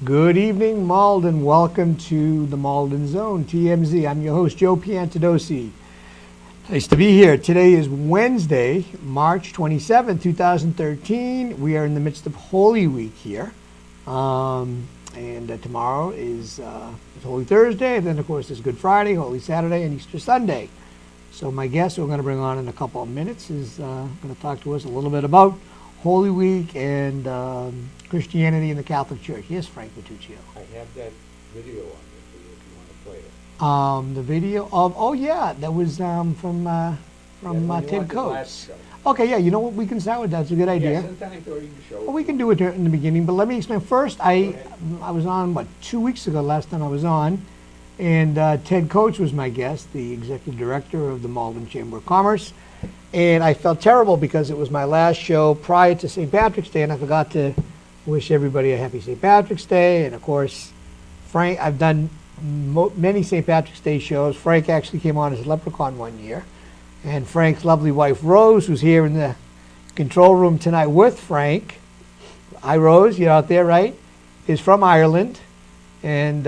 Good evening, Malden. Welcome to the Malden Zone, TMZ. I'm your host, Joe Piantedosi. Nice to be here. Today is Wednesday, March 27, 2013. We are in the midst of Holy Week here. And tomorrow is Holy Thursday. And then, of course, there's Good Friday, Holy Saturday, and Easter Sunday. So my guest we're going to bring on in a couple of minutes is going to talk to us a little bit about Holy Week and Christianity in the Catholic Church. Yes, Frank Bertuccio. I have that video on it for you if you want to play it. The video of, that was from Ted Coates. Okay, yeah, you know what, we can start with that. It's a good idea. Yeah, sometime during the show. Well, we can do it in the beginning, but let me explain. First, I was on, 2 weeks ago, last time I was on, and Ted Coates was my guest, the executive director of the Malden Chamber of Commerce. And I felt terrible because it was my last show prior to St. Patrick's Day, and I forgot to wish everybody a happy St. Patrick's Day. And of course, Frank, I've done many St. Patrick's Day shows. Frank actually came on as a leprechaun one year. And Frank's lovely wife, Rose, who's here in the control room tonight with Frank. Hi, Rose, you're out there, right? Is from Ireland. And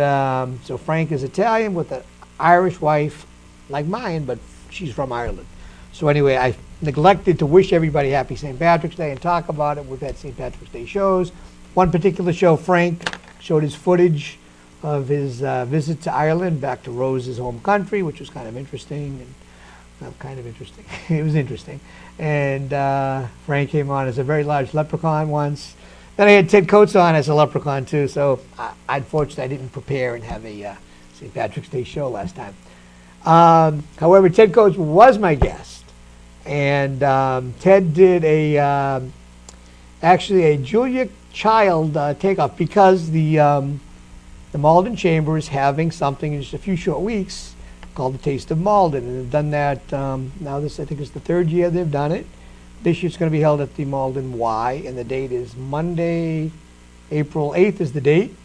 so Frank is Italian with an Irish wife like mine, but she's from Ireland. So anyway, I neglected to wish everybody happy St. Patrick's Day and talk about it. We've had St. Patrick's Day shows. One particular show, Frank showed his footage of his visit to Ireland, back to Rose's home country, which was kind of interesting. And not kind of interesting. It was interesting. And Frank came on as a very large leprechaun once. Then I had Ted Coates on as a leprechaun too. So unfortunately, I didn't prepare and have a St. Patrick's Day show last time. However, Ted Coates was my guest. And Ted did actually a Julia Child takeoff, because the Malden Chamber is having something in just a few short weeks called the Taste of Malden, and they've done that now. This, I think, is the third year they've done it. This year it's going to be held at the Malden Y, and the date is Monday, April 8th is the date.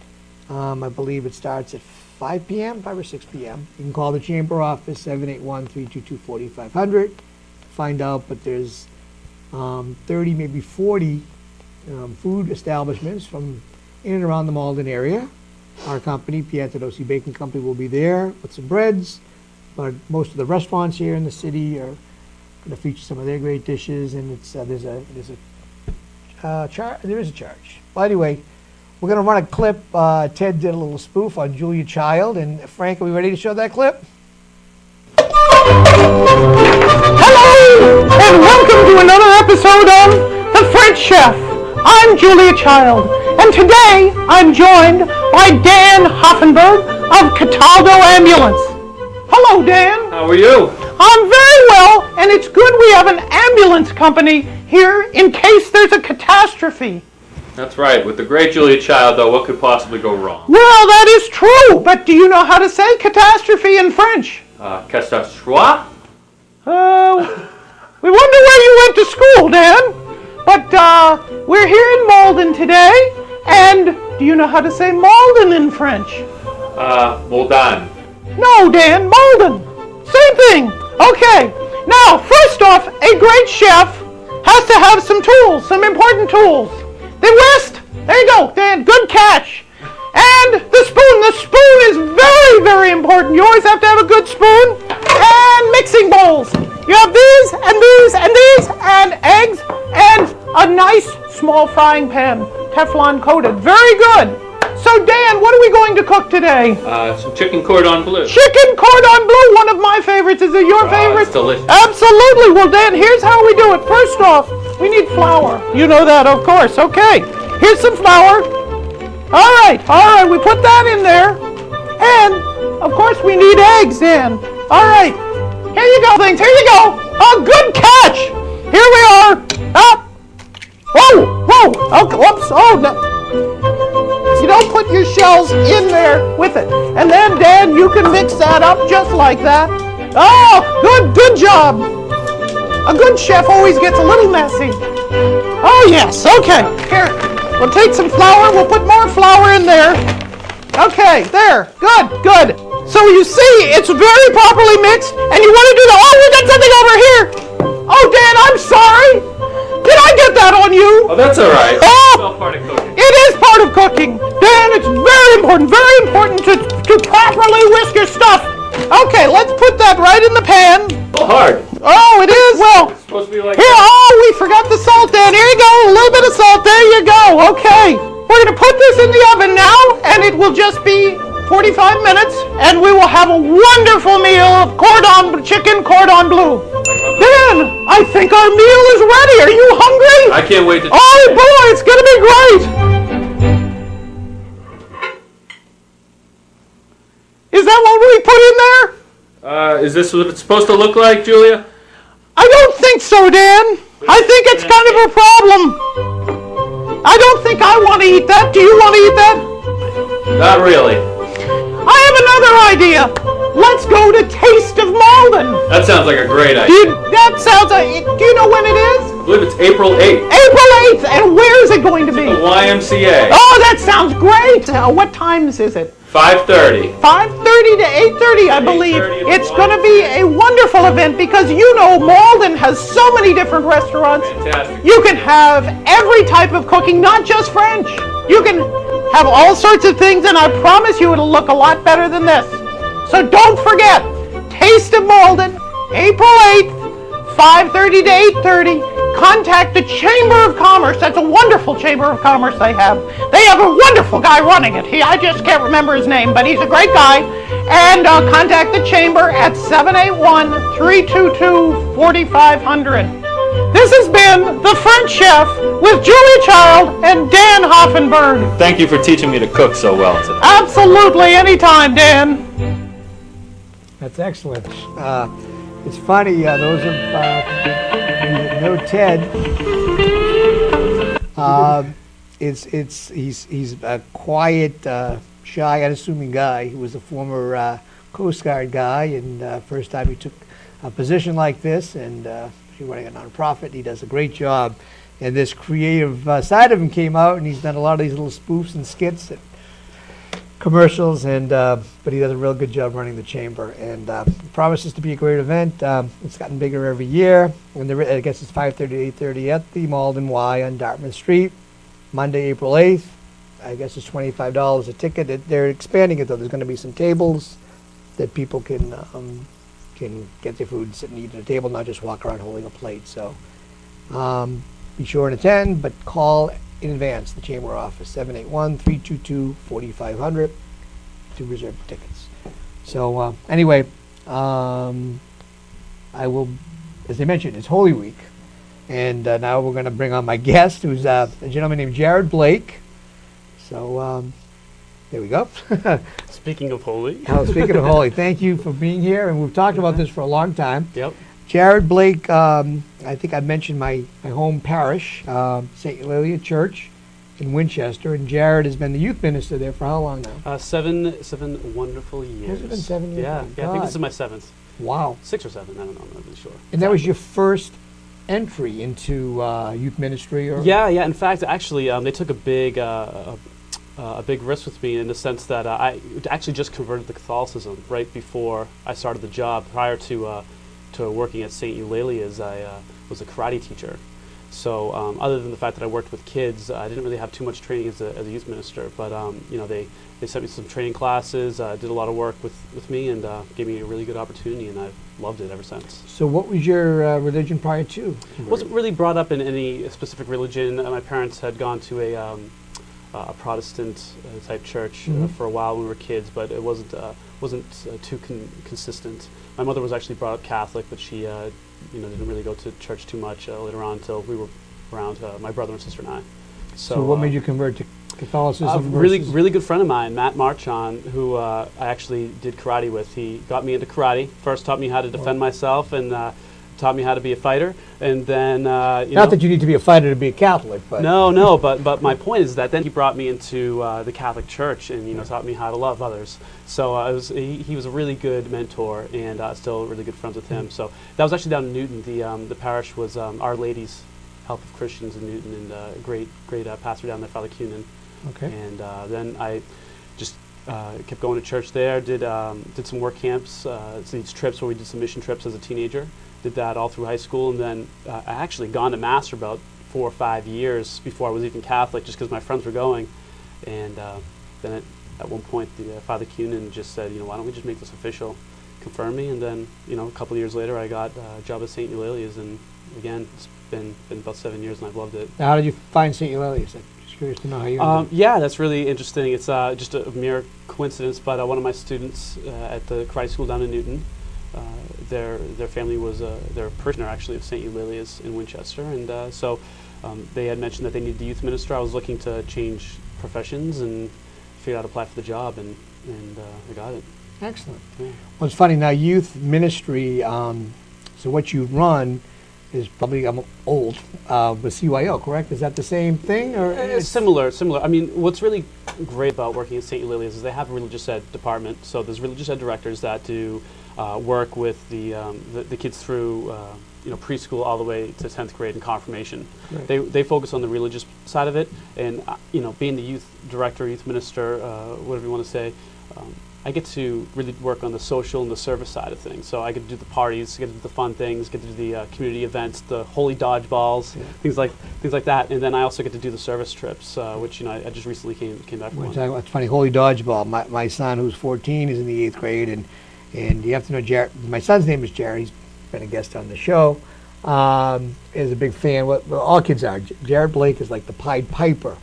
I believe it starts at 5 p.m., 5 or 6 p.m. You can call the Chamber office, 781-322-4500. Find out, but there's 30, maybe 40 food establishments from in and around the Malden area. Our company, Piantedosi Baking Company, will be there with some breads, but most of the restaurants here in the city are going to feature some of their great dishes, and it's there is a charge. Well, anyway, we're going to run a clip. Ted did a little spoof on Julia Child, and Frank, are we ready to show that clip? Hello, and welcome to another episode of The French Chef. I'm Julia Child, and today I'm joined by Dan Hoffenberg of Cataldo Ambulance. Hello, Dan. How are you? I'm very well, and it's good we have an ambulance company here in case there's a catastrophe. That's right. With the great Julia Child, though, what could possibly go wrong? Well, that is true, but do you know how to say catastrophe in French? Catastrophe? We wonder where you went to school, Dan. But we're here in Malden today, and do you know how to say Malden in French? Moldan. No, Dan, Malden. Same thing. Okay. Now, first off, a great chef has to have some tools, some important tools. The whisk. There you go, Dan. Good catch. And the spoon. The spoon is very, very important. You always have to have a good spoon. And mixing bowls. You have these, and these, and these, and eggs, and a nice small frying pan, Teflon coated. Very good. So, Dan, what are we going to cook today? Some chicken cordon bleu. Chicken cordon bleu, one of my favorites. Is it your favorite? It's delicious. Absolutely. Well, Dan, here's how we do it. First off, we need flour. You know that, of course. Okay. Here's some flour. All right. We put that in there. And, of course, we need eggs, Dan. All right. Here you go, things. Here you go. Oh, good catch. Here we are. Whoa. Okay, whoops. Oh, no. You don't put your shells in there with it. And then, Dan, you can mix that up just like that. Oh, good job. A good chef always gets a little messy. Oh, yes. Okay. Here, we'll take some flour. We'll put more flour in there. Okay, there. Good. So you see, it's very properly mixed, and you want to do the, we got something over here. Oh, Dan, I'm sorry. Did I get that on you? Oh, that's all right. Oh! It's all part of cooking. It is part of cooking. Dan, it's very important to properly whisk your stuff. Okay, let's put that right in the pan. Oh, hard. Oh, it is? Well, It's supposed to be like here, oh, we forgot the salt, Dan. Here you go, a little bit of salt. There you go. Okay. We're going to put this in the oven now, and it will just be 45 minutes, and we will have a wonderful meal of chicken cordon bleu. Dan, I think our meal is ready. Are you hungry? I can't wait to. Oh, boy, it's going to be great. Is that what we put in there? Is this what it's supposed to look like, Julia? I don't think so, Dan. I think it's kind of a problem. I don't think I want to eat that. Do you want to eat that? Not really. I have another idea. Let's go to Taste of Malden. That sounds like a great idea. Do you know when it is? I believe it's April 8th. April 8th. And where is it going to be? The YMCA. Oh, that sounds great. What times is it? 5:30. 5:30 to 8:30, I believe. 8:30 It's going to be a wonderful event because you know Malden has so many different restaurants. Fantastic. You can have every type of cooking, not just French. You can have all sorts of things, and I promise you it'll look a lot better than this. So don't forget, Taste of Malden, April 8th, 5:30 to 8:30. Contact the Chamber of Commerce. That's a wonderful Chamber of Commerce they have. They have a wonderful guy running it. I just can't remember his name, but he's a great guy. And contact the Chamber at 781-322-4500. This has been The French Chef with Julia Child and Dan Hoffenberg. Thank you for teaching me to cook so well today. Absolutely, anytime, Dan. That's excellent. It's funny, those of you that know Ted, he's a quiet, shy, unassuming guy. He was a former Coast Guard guy, and first time he took a position like this, and he's running a nonprofit. He does a great job, and this creative side of him came out, and he's done a lot of these little spoofs and skits and commercials, and but he does a real good job running the chamber, and promises to be a great event. It's gotten bigger every year, and I guess it's 5:30 to 8:30 at the Malden Y on Dartmouth Street, Monday, April 8th. I guess it's $25 a ticket. They're expanding it though. There's going to be some tables that people can get their food, sit and eat at a table, not just walk around holding a plate. So be sure and attend, but call in advance the chamber office, 781-322-4500 to reserve tickets. So anyway, I will, as I mentioned, it's Holy Week, and now we're going to bring on my guest, who's a gentleman named Jared Blake. So there we go. Speaking of holy. Speaking of Holy, thank you for being here, and we've talked about this for a long time. Yep. Jared Blake, I think I mentioned my home parish, St. Eulalia Church in Winchester, and Jared has been the youth minister there for how long now? 7 wonderful years. Has it been 7 years? Yeah, Oh, yeah. I think God. this is my 7th. Wow. 6 or 7. I don't know. I'm not really sure. And that was your first entry into youth ministry? Or? Yeah. In fact, actually, they took a big risk with me in the sense that I actually just converted to Catholicism right before I started the job. Prior to working at St. Eulalia's, I was a karate teacher. So other than the fact that I worked with kids, I didn't really have too much training as a youth minister. But they sent me some training classes, did a lot of work with me, and gave me a really good opportunity, and I've loved it ever since. So what was your religion prior to? Wasn't really brought up in any specific religion. My parents had gone to a Protestant type church for a while when we were kids, but it wasn't too consistent. My mother was actually brought up Catholic, but she didn't really go to church too much later on until we were around, my brother and sister and I. So what made you convert to Catholicism? A really good friend of mine, Matt Marchon, who I actually did karate with. He got me into karate. First taught me how to defend myself, and taught me how to be a fighter, and then Not that you need to be a fighter to be a Catholic, but no, but my point is that then he brought me into the Catholic Church, and taught me how to love others. So he was a really good mentor, and still really good friends with him. So that was actually down in Newton. The parish was Our Lady's Help of Christians in Newton, and great pastor down there, Father Cunin. Okay. And then I just kept going to church there. Did some work camps, these trips where we did some mission trips as a teenager. Did that all through high school, and then I actually gone to Mass for about 4 or 5 years before I was even Catholic, just because my friends were going. And then at one point, Father Cunin just said, why don't we just make this official, confirm me, and then, a couple of years later, I got a job at St. Eulalia's, and again, it's been about 7 years, and I've loved it. Now, how did you find St. Eulalia's? I'm just curious to know how you. Yeah, that's really interesting. It's just a mere coincidence, but one of my students at the Christ School down in Newton, their family was they're a parishioner actually of St. Eulalia's in Winchester, and so they had mentioned that they needed a youth minister. I was looking to change professions and figured out how to apply for the job, and I got it. Excellent. Yeah. Well, it's funny now. Youth ministry. So what you run is probably old with CYO, correct? Is that the same thing, or it's similar? I mean, what's really great about working at St. Eulalia's is they have a religious ed department. So there's religious ed directors that do work with the kids through preschool all the way to 10th grade and confirmation. Right. They focus on the religious side of it, and being the youth director, youth minister, whatever you want to say, I get to really work on the social and the service side of things. So I get to do the parties, get to do the fun things, get to do the community events, the holy dodgeballs, things like that, and then I also get to do the service trips, which I just recently came back from. It's funny, holy dodgeball. My son, who's 14, is in the 8th grade, and you have to know Jared. My son's name is Jared. He's been a guest on the show. Is a big fan. Well, all kids are. Jared Blake is like the Pied Piper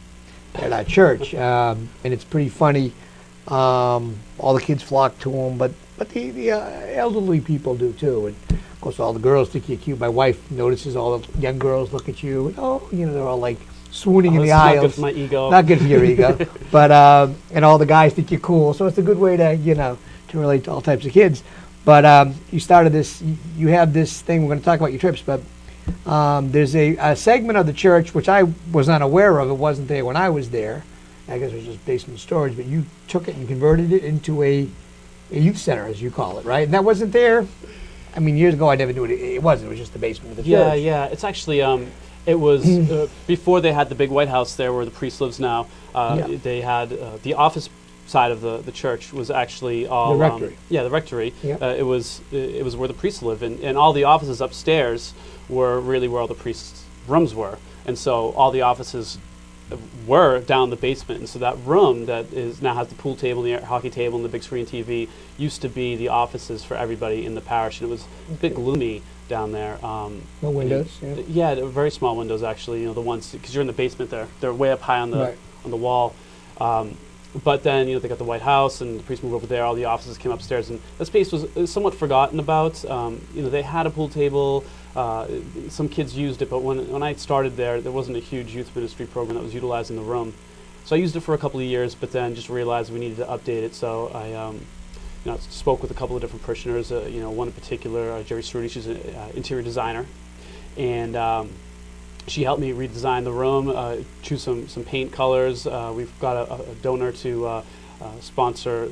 at our church, and it's pretty funny. All the kids flock to him, but the elderly people do too. And of course, all the girls think you're cute. My wife notices all the young girls look at you. And, they're all like swooning in the aisles. Not good for my ego. Not good for your ego. But and all the guys think you're cool. So it's a good way to to relate to all types of kids. But you started this. You have this thing. We're going to talk about your trips, but there's a segment of the church which I was unaware of. It wasn't there when I was there. I guess it was just basement storage, but you took it and converted it into a youth center, as you call it, right? And that wasn't there. I mean, years ago, I never knew it. It wasn't. It was just the basement of the church. Yeah. It's actually it was before they had the big White House there, where the priest lives now. They had the office side of the church was actually all the rectory. The rectory. Yep. It was where the priests lived, and all the offices upstairs were really where all the priests' rooms were, and so all the offices were down the basement, and so that room that is now has the pool table, the hockey table, and the big screen TV used to be the offices for everybody in the parish, and it was a bit gloomy down there. No windows. Yeah, very small windows actually. The ones because you're in the basement there, they're way up high on the wall. But then they got the White House, and the priest moved over there. All the offices came upstairs, and the space was somewhat forgotten about. They had a pool table. Some kids used it, but when I started there wasn't a huge youth ministry program that was utilizing the room. So I used it for a couple of years, but then just realized we needed to update it. So I spoke with a couple of different parishioners. One in particular, Jerry Cerruti, she's an interior designer, and she helped me redesign the room, choose some paint colors. We've got a donor to sponsor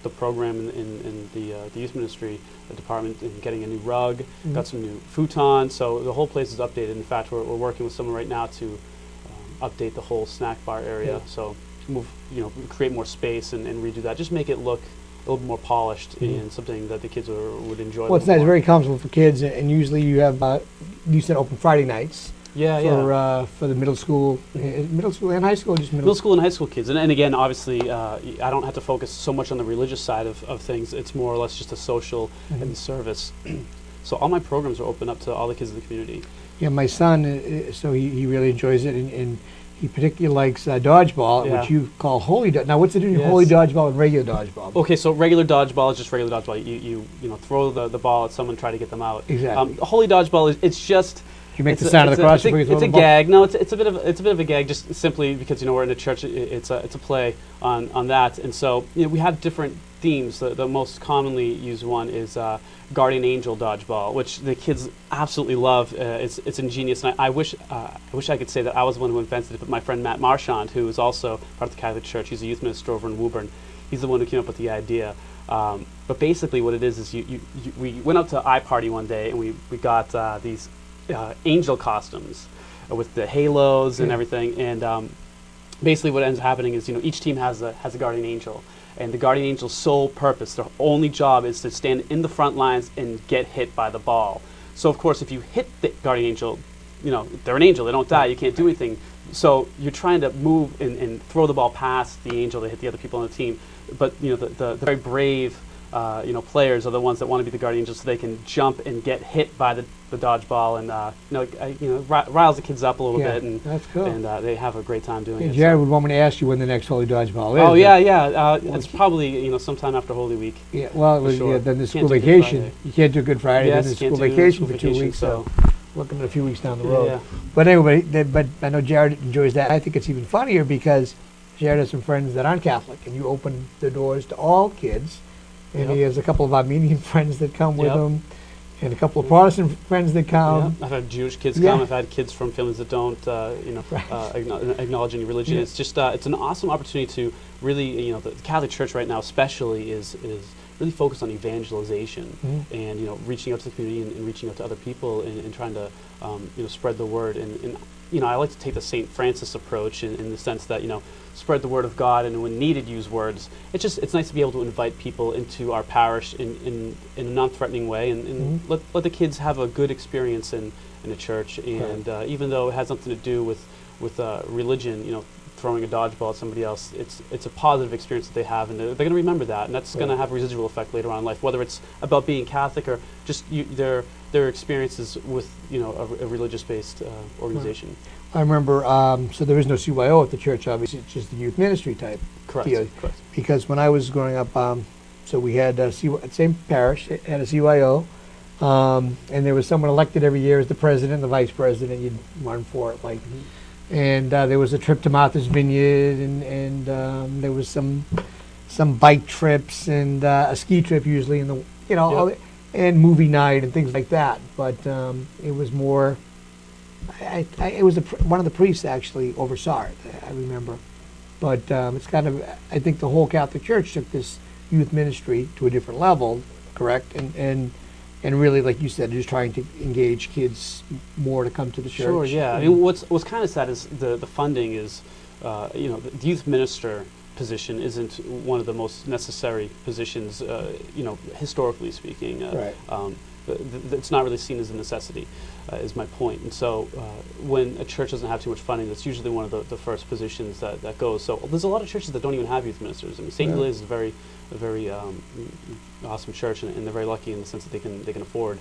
the program in the youth ministry department, and getting a new rug, got some new futon. So the whole place is updated. In fact, we're working with someone right now to update the whole snack bar area. So move, create more space and redo that. Just make it look a little bit more polished and something that the kids would enjoy. Well, it's nice, very comfortable for kids, and usually you have you said open Friday nights. For the middle school and high school, just middle school and high school kids, and again, obviously, I don't have to focus so much on the religious side of things. It's more or less just a social and service. So all my programs are open up to all the kids in the community. Yeah, my son, so he really enjoys it, and he particularly likes dodgeball, which you call holy dodgeball. Now, what's the difference between holy dodgeball and regular dodgeball? Okay, so regular dodgeball is just regular dodgeball. You throw the ball at someone, try to get them out. Exactly. Holy dodgeball it's just. You make the sound of the cross. It's a gag. No, it's a bit of a gag, just simply because we're in a church. It's a play on that, and so we have different themes. The most commonly used one is guardian angel dodgeball, which the kids absolutely love. It's ingenious, and I wish I could say that I was the one who invented it, but my friend Matt Marchand, who is also part of the Catholic Church, he's a youth minister over in Woburn. He's the one who came up with the idea. But basically, what it is we went out to iParty one day, and we got these angel costumes with the halos and everything, and basically what ends up happening is each team has a guardian angel, and the guardian angel's sole purpose, their only job, is to stand in the front lines and get hit by the ball. So of course, if you hit the guardian angel, they're an angel. They don't die. You can't do anything. So you're trying to move and throw the ball past the angel to hit the other people on the team. But the very brave players are the ones that want to be the guardian angels, so they can jump and get hit by the dodgeball, and riles the kids up a little bit, and that's cool. And they have a great time doing it. Jared would want me to ask you when the next Holy Dodgeball is. Oh yeah. It's probably sometime after Holy Week. Yeah, well, sure. Then the school Can't do Good vacation. Friday. You can't do Good Friday. Yes, then the can't school do vacation school for 2 vacation, weeks. so looking at a few weeks down the road. Yeah. But anyway, but I know Jared enjoys that. I think it's even funnier because Jared has some friends that aren't Catholic, and you open the doors to all kids. And he has a couple of Armenian friends that come with him, and a couple of Protestant friends that come. I've had Jewish kids come. I've had kids from families that don't, acknowledge any religion. It's just, it's an awesome opportunity to really, the Catholic Church right now, especially, is really focused on evangelization and reaching out to the community and reaching out to other people and trying to spread the word. And I like to take the St. Francis approach in the sense that spread the word of God, and when needed, use words. It's nice to be able to invite people into our parish in a non-threatening way, and let the kids have a good experience in a church. And even though it has nothing to do with religion, throwing a dodgeball at somebody else, it's a positive experience that they have, and they're going to remember that, and that's going to have a residual effect later on in life, whether it's about being Catholic or just their experiences with a religious-based organization. I remember, so there is no CYO at the church, obviously. It's just the youth ministry type deal. Correct. Because when I was growing up, so we had same parish had a CYO, and there was someone elected every year as the president, the vice president. You'd run for it, and there was a trip to Martha's Vineyard, and there was some bike trips and a ski trip usually, in and movie night and things like that. But it was more. It was one of the priests actually oversaw it. I remember, but it's kind of. I think the whole Catholic Church took this youth ministry to a different level, correct? And really, like you said, just trying to engage kids more to come to the church. Sure, yeah. I mean, what's kind of sad is the funding is, the youth minister position isn't one of the most necessary positions, historically speaking. Right. It's not really seen as a necessity, is my point. And so when a church doesn't have too much funding, that's usually one of the first positions that goes. So there's a lot of churches that don't even have youth ministers. I mean, St. Eulalia is a very awesome church, and they're very lucky in the sense that they can afford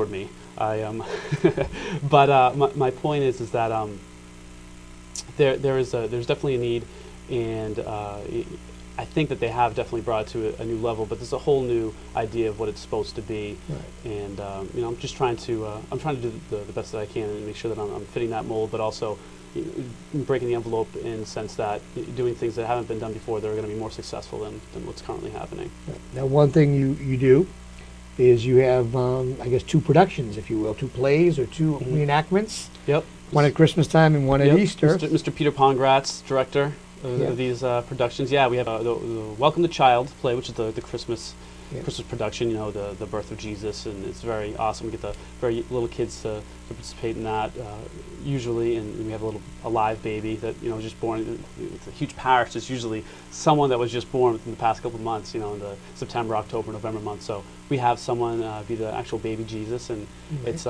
me. But my point is that there's definitely a need, and I think that they have definitely brought it to a new level, but there's a whole new idea of what it's supposed to be. Right. And I'm just trying to do the best that I can and make sure that I'm fitting that mold, but also breaking the envelope in the sense that doing things that haven't been done before that are going to be more successful than what's currently happening. Right. Now, one thing you do is you have, I guess, 2 productions, if you will, 2 plays or 2 reenactments. Yep. One at Christmas time and one at Easter. Mr. Peter Pongratz, director of these productions. Yeah, we have the Welcome the Child play, which is the Christmas production, the birth of Jesus, and it's very awesome. We get the very little kids to participate in that usually, and we have a live baby that was just born. It's a huge parish. There's usually someone that was just born within the past couple of months, in the September, October, November month. So we have someone be the actual baby Jesus, and it's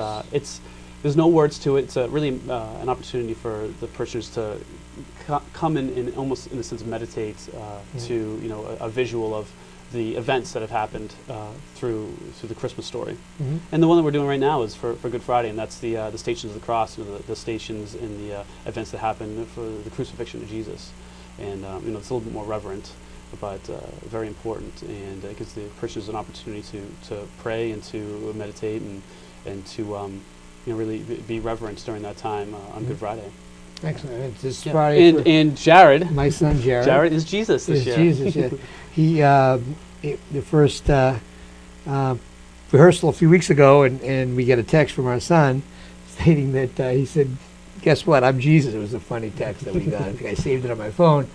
there's no words to it. It's really an opportunity for the parishioners to come in and almost, in a sense, meditate to a visual of the events that have happened through the Christmas story. And the one that we're doing right now is for Good Friday, and that's the Stations of the Cross, the stations and the events that happened for the crucifixion of Jesus. And it's a little bit more reverent, but very important, and it gives the parishioners an opportunity to pray and to meditate and to really be reverent during that time on Good Friday. Excellent. It's this Friday. And Jared, my son Jared. Jared is Jesus this year. Jesus, yeah. He, the first rehearsal a few weeks ago, and we get a text from our son stating that he said, "Guess what? I'm Jesus." It was a funny text that we got. I think I saved it on my phone.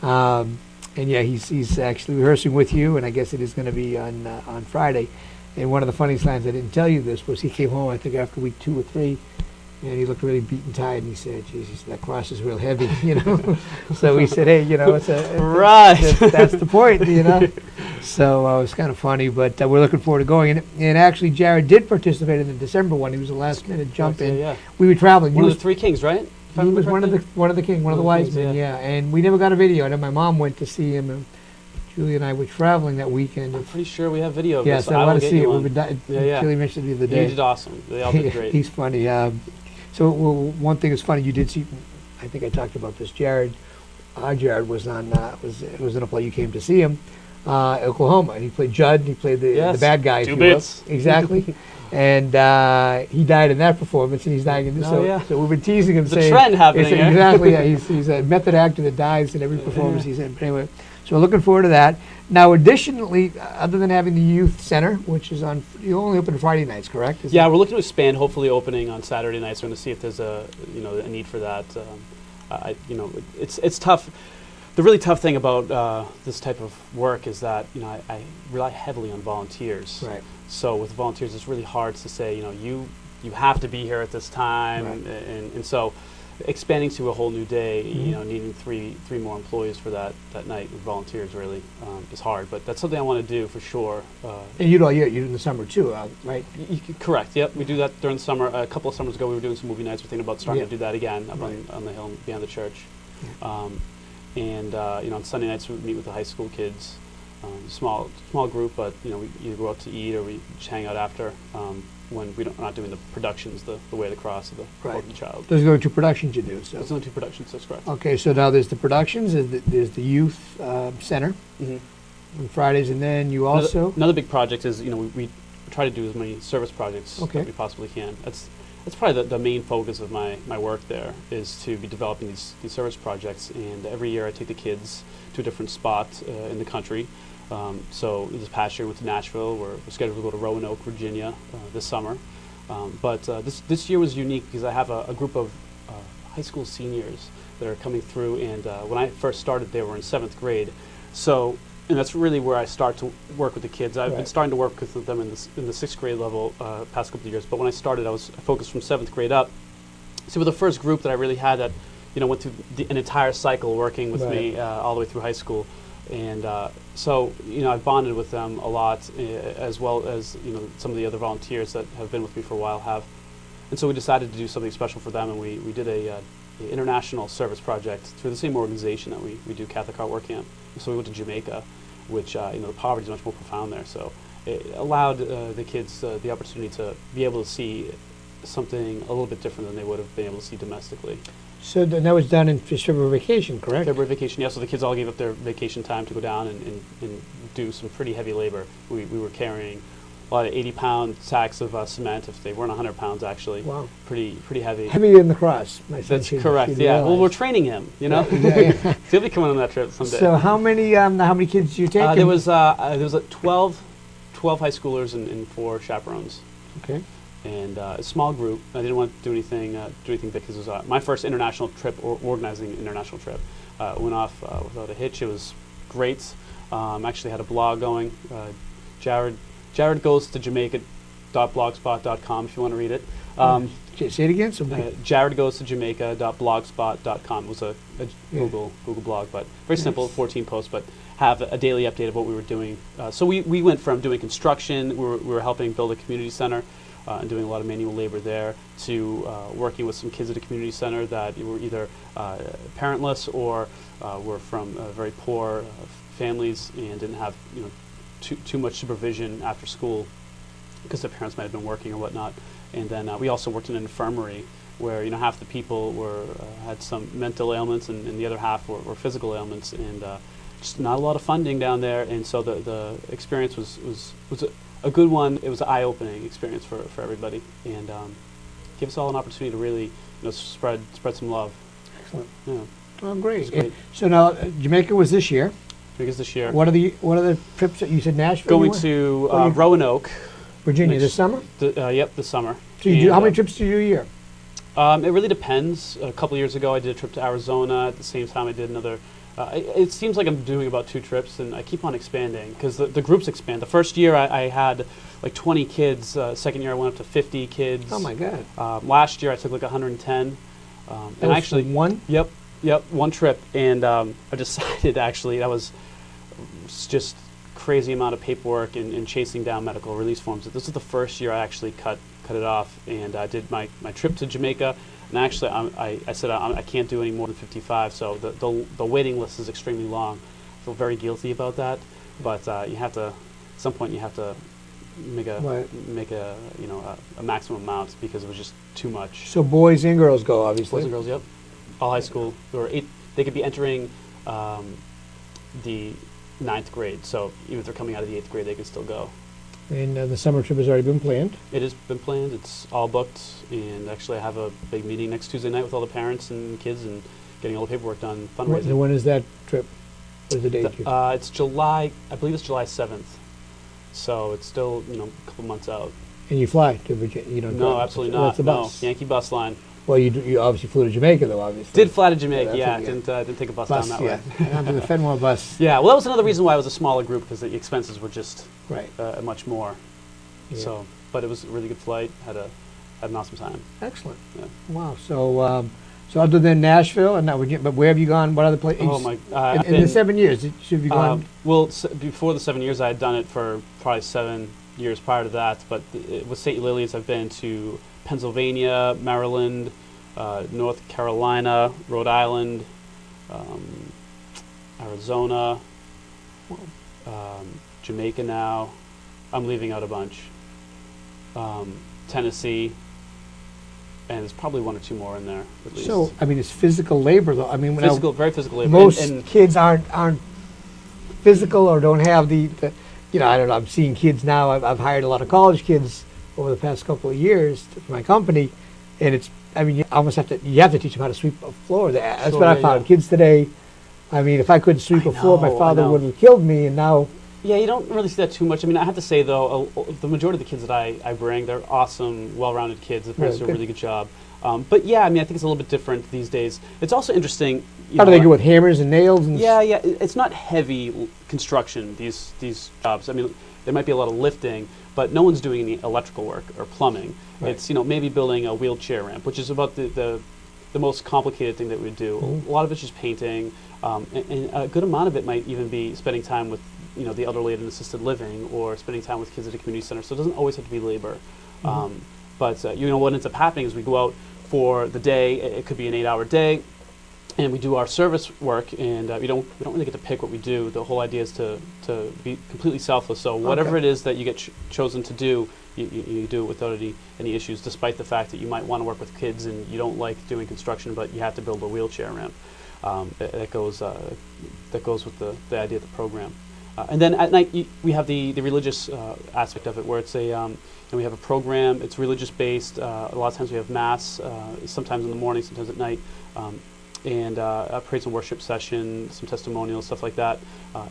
And yeah, he's actually rehearsing with you, and I guess it is going to be on Friday. And one of the funniest lines, I didn't tell you this, was he came home, I think, after week 2 or 3, and he looked really beaten, tired, and he said, "Jesus, that cross is real heavy," So we said, "Hey, it's right. That's the point, So it was kind of funny, but we're looking forward to going. And actually, Jared did participate in the December one. He was a last-minute jump in. Yeah. We were traveling. One of the three kings, right? He was one of the king, one of the wise men. Yeah, and we never got a video. And then my mom went to see him. And Julie and I were traveling that weekend. I'm pretty sure we have video of yes, this. I want to see it. Yeah. Julie mentioned it the other day. He did awesome. They all did great. He's funny. So one thing is funny. You did see. I think I talked about this. Jared was on. Was in a play. You came to see him, Oklahoma, and he played Judd. He played the bad guy. Two bits. Exactly. And he died in that performance, and he's dying in this. So we've been teasing him, saying, a trend happening here. Exactly. Yeah, he's a method actor that dies in every performance he's in. But anyway, so we're looking forward to that. Now, additionally, other than having the youth center, which is you only open Friday nights, correct? We're looking to expand. Hopefully, opening on Saturday nights. We're going to see if there's a need for that. It's tough. The really tough thing about this type of work is that I rely heavily on volunteers. Right. So with volunteers, it's really hard to say you have to be here at this time, right. and so expanding to a whole new day, needing three more employees for that night with volunteers really is hard. But that's something I want to do for sure. And you do all year. You do in the summer too, right? Correct. Yep. We do that during the summer. A couple of summers ago, we were doing some movie nights. We're thinking about starting to do that again up on the hill behind the church. And on Sunday nights we meet with the high school kids, small group, but we either go out to eat or we just hang out after when we're not doing the productions, the Way of the Cross or the Hope of the Child. Those are the only two productions you do. So there's only two productions. That's correct. Okay, so now there's the productions, there's the youth center on Fridays, and then you also another big project is we try to do as many service projects that we possibly can. That's probably the main focus of my work there, is to be developing these service projects. And every year I take the kids to a different spot in the country. So this past year we went to Nashville. We're scheduled to go to Roanoke, Virginia this summer. But this year was unique because I have a group of high school seniors that are coming through. And when I first started, they were in 7th grade. And that's really where I start to work with the kids. I've been starting to work with them in the 6th grade level past couple of years. But when I started, I was focused from 7th grade up. So we're the first group that I really had that, went through an entire cycle working with me all the way through high school. And so I've bonded with them a lot, as well as some of the other volunteers that have been with me for a while have. And so we decided to do something special for them, and we did a international service project through the same organization that we do Catholic Art Work Camp. So we went to Jamaica, which the poverty is much more profound there. So it allowed the kids the opportunity to be able to see something a little bit different than they would have been able to see domestically. So that was done in February vacation, correct? February vacation, yeah. So the kids all gave up their vacation time to go down and do some pretty heavy labor. We were carrying a lot of 80-pound sacks of cement, if they weren't 100 pounds actually. Wow. Pretty heavy. Heavier than the cross. That's correct, yeah. Well, we're training him, So he'll be coming on that trip someday. So how many kids do you take? There was 12 high schoolers and 4 chaperones. Okay. And a small group. I didn't want to do anything big because it was my first international trip, or organizing an international trip. Went off without a hitch. It was great. Actually had a blog going. Jared goes to Jamaica.blogspot.com if you want to read it. Say it again. Jared goes to Jamaica.blogspot.com. It was a Google blog, but very simple, 14 posts, but have a daily update of what we were doing. So we went from doing construction, we were helping build a community center and doing a lot of manual labor there, to working with some kids at a community center that were either parentless or were from very poor families and didn't have too much supervision after school because their parents might have been working or whatnot. And then we also worked in an infirmary where half the people had some mental ailments and the other half were physical ailments, and just not a lot of funding down there. And so the experience was a good one. It was an eye-opening experience for everybody, and gave us all an opportunity to really spread some love. Excellent. Yeah. Oh, great. So now Jamaica was this year. Jamaica's this year. What are the trips that you said? Nashville. Going to Roanoke, Virginia, this summer. Yep, this summer. So you do, how many trips do you do a year? It really depends. A couple years ago, I did a trip to Arizona. At the same time, I did another. It seems like I'm doing about 2 trips, and I keep on expanding because the groups expand. The first year, I had like 20 kids. Second year, I went up to 50 kids. Oh my God! Last year, I took like 110. And actually, one. Yep, one trip, and I decided actually that was just crazy amount of paperwork and chasing down medical release forms. This is the first year I actually cut it off, and I did my trip to Jamaica. And actually, I said I can't do any more than 55, so the waiting list is extremely long. I feel very guilty about that, but you have to, at some point, you have to make a maximum amount because it was just too much. So boys and girls go, obviously. Boys and girls, yep. All high school. They could be entering the 9th grade, so even if they're coming out of the 8th grade, they can still go. And the summer trip has already been planned. It has been planned. It's all booked, and actually I have a big meeting next Tuesday night with all the parents and kids and getting all the paperwork done, fundraising. When is that trip? What is the date? It's July, I believe it's July 7th. So it's still, a couple months out. And you fly to Virginia? You don't No, go. absolutely That's not. the bus. No, Yankee bus line. Well, you obviously flew to Jamaica, though, obviously. Did fly to Jamaica, Yeah, yeah. Didn't take a bus Bus, down that way. Down to the Fenway bus. Yeah, well, that was another reason why it was a smaller group, because the expenses were just Right. much more. Yeah. So, but it was a really good flight. Had an awesome time. Excellent. Yeah. Wow. So other than Nashville and Virginia, but where have you gone? What other places? Oh my! In the 7 years, should you gone? Well, before the 7 years, I had done it for probably 7 years prior to that. But with St. Eulalia's, I've been to Pennsylvania, Maryland, North Carolina, Rhode Island, Arizona, Jamaica now. I'm leaving out a bunch. Tennessee, and there's probably 1 or 2 more in there at least. So I mean, it's physical labor, though. I mean, Very physical labor. most and kids aren't physical or don't have the I don't know. I'm seeing kids now. I've hired a lot of college kids over the past couple of years for my company, and it's. I mean, you almost have to teach them how to sweep a floor. That's what I found. Kids today. I mean, if I couldn't sweep a floor, my father would have killed me, and now. Yeah, you don't really see that too much. I mean, I have to say, though, the majority of the kids that I bring, they're awesome, well-rounded kids. The parents do a really good job. But yeah, I mean, I think it's a little bit different these days. It's also interesting. How do they go with hammers and nails? And yeah. It's not heavy construction, these jobs. I mean, there might be a lot of lifting, but no one's doing any electrical work or plumbing. Right. It's, maybe building a wheelchair ramp, which is about the most complicated thing that we do. Mm-hmm. A lot of it's just painting, and a good amount of it might even be spending time with the elderly in assisted living, or spending time with kids at a community center. So it doesn't always have to be labor. Mm-hmm. But what ends up happening is we go out for the day. It could be an 8-hour day, and we do our service work, and we don't really get to pick what we do. The whole idea is to be completely selfless. So whatever it is that you get chosen to do, you do it without any issues, despite the fact that you might want to work with kids and you don't like doing construction, but you have to build a wheelchair ramp. That goes with the idea of the program. And then at night we have the religious aspect of it, where it's and we have a program. It's religious based. A lot of times we have mass, sometimes in the morning, sometimes at night, and a praise and worship session, some testimonials, stuff like that.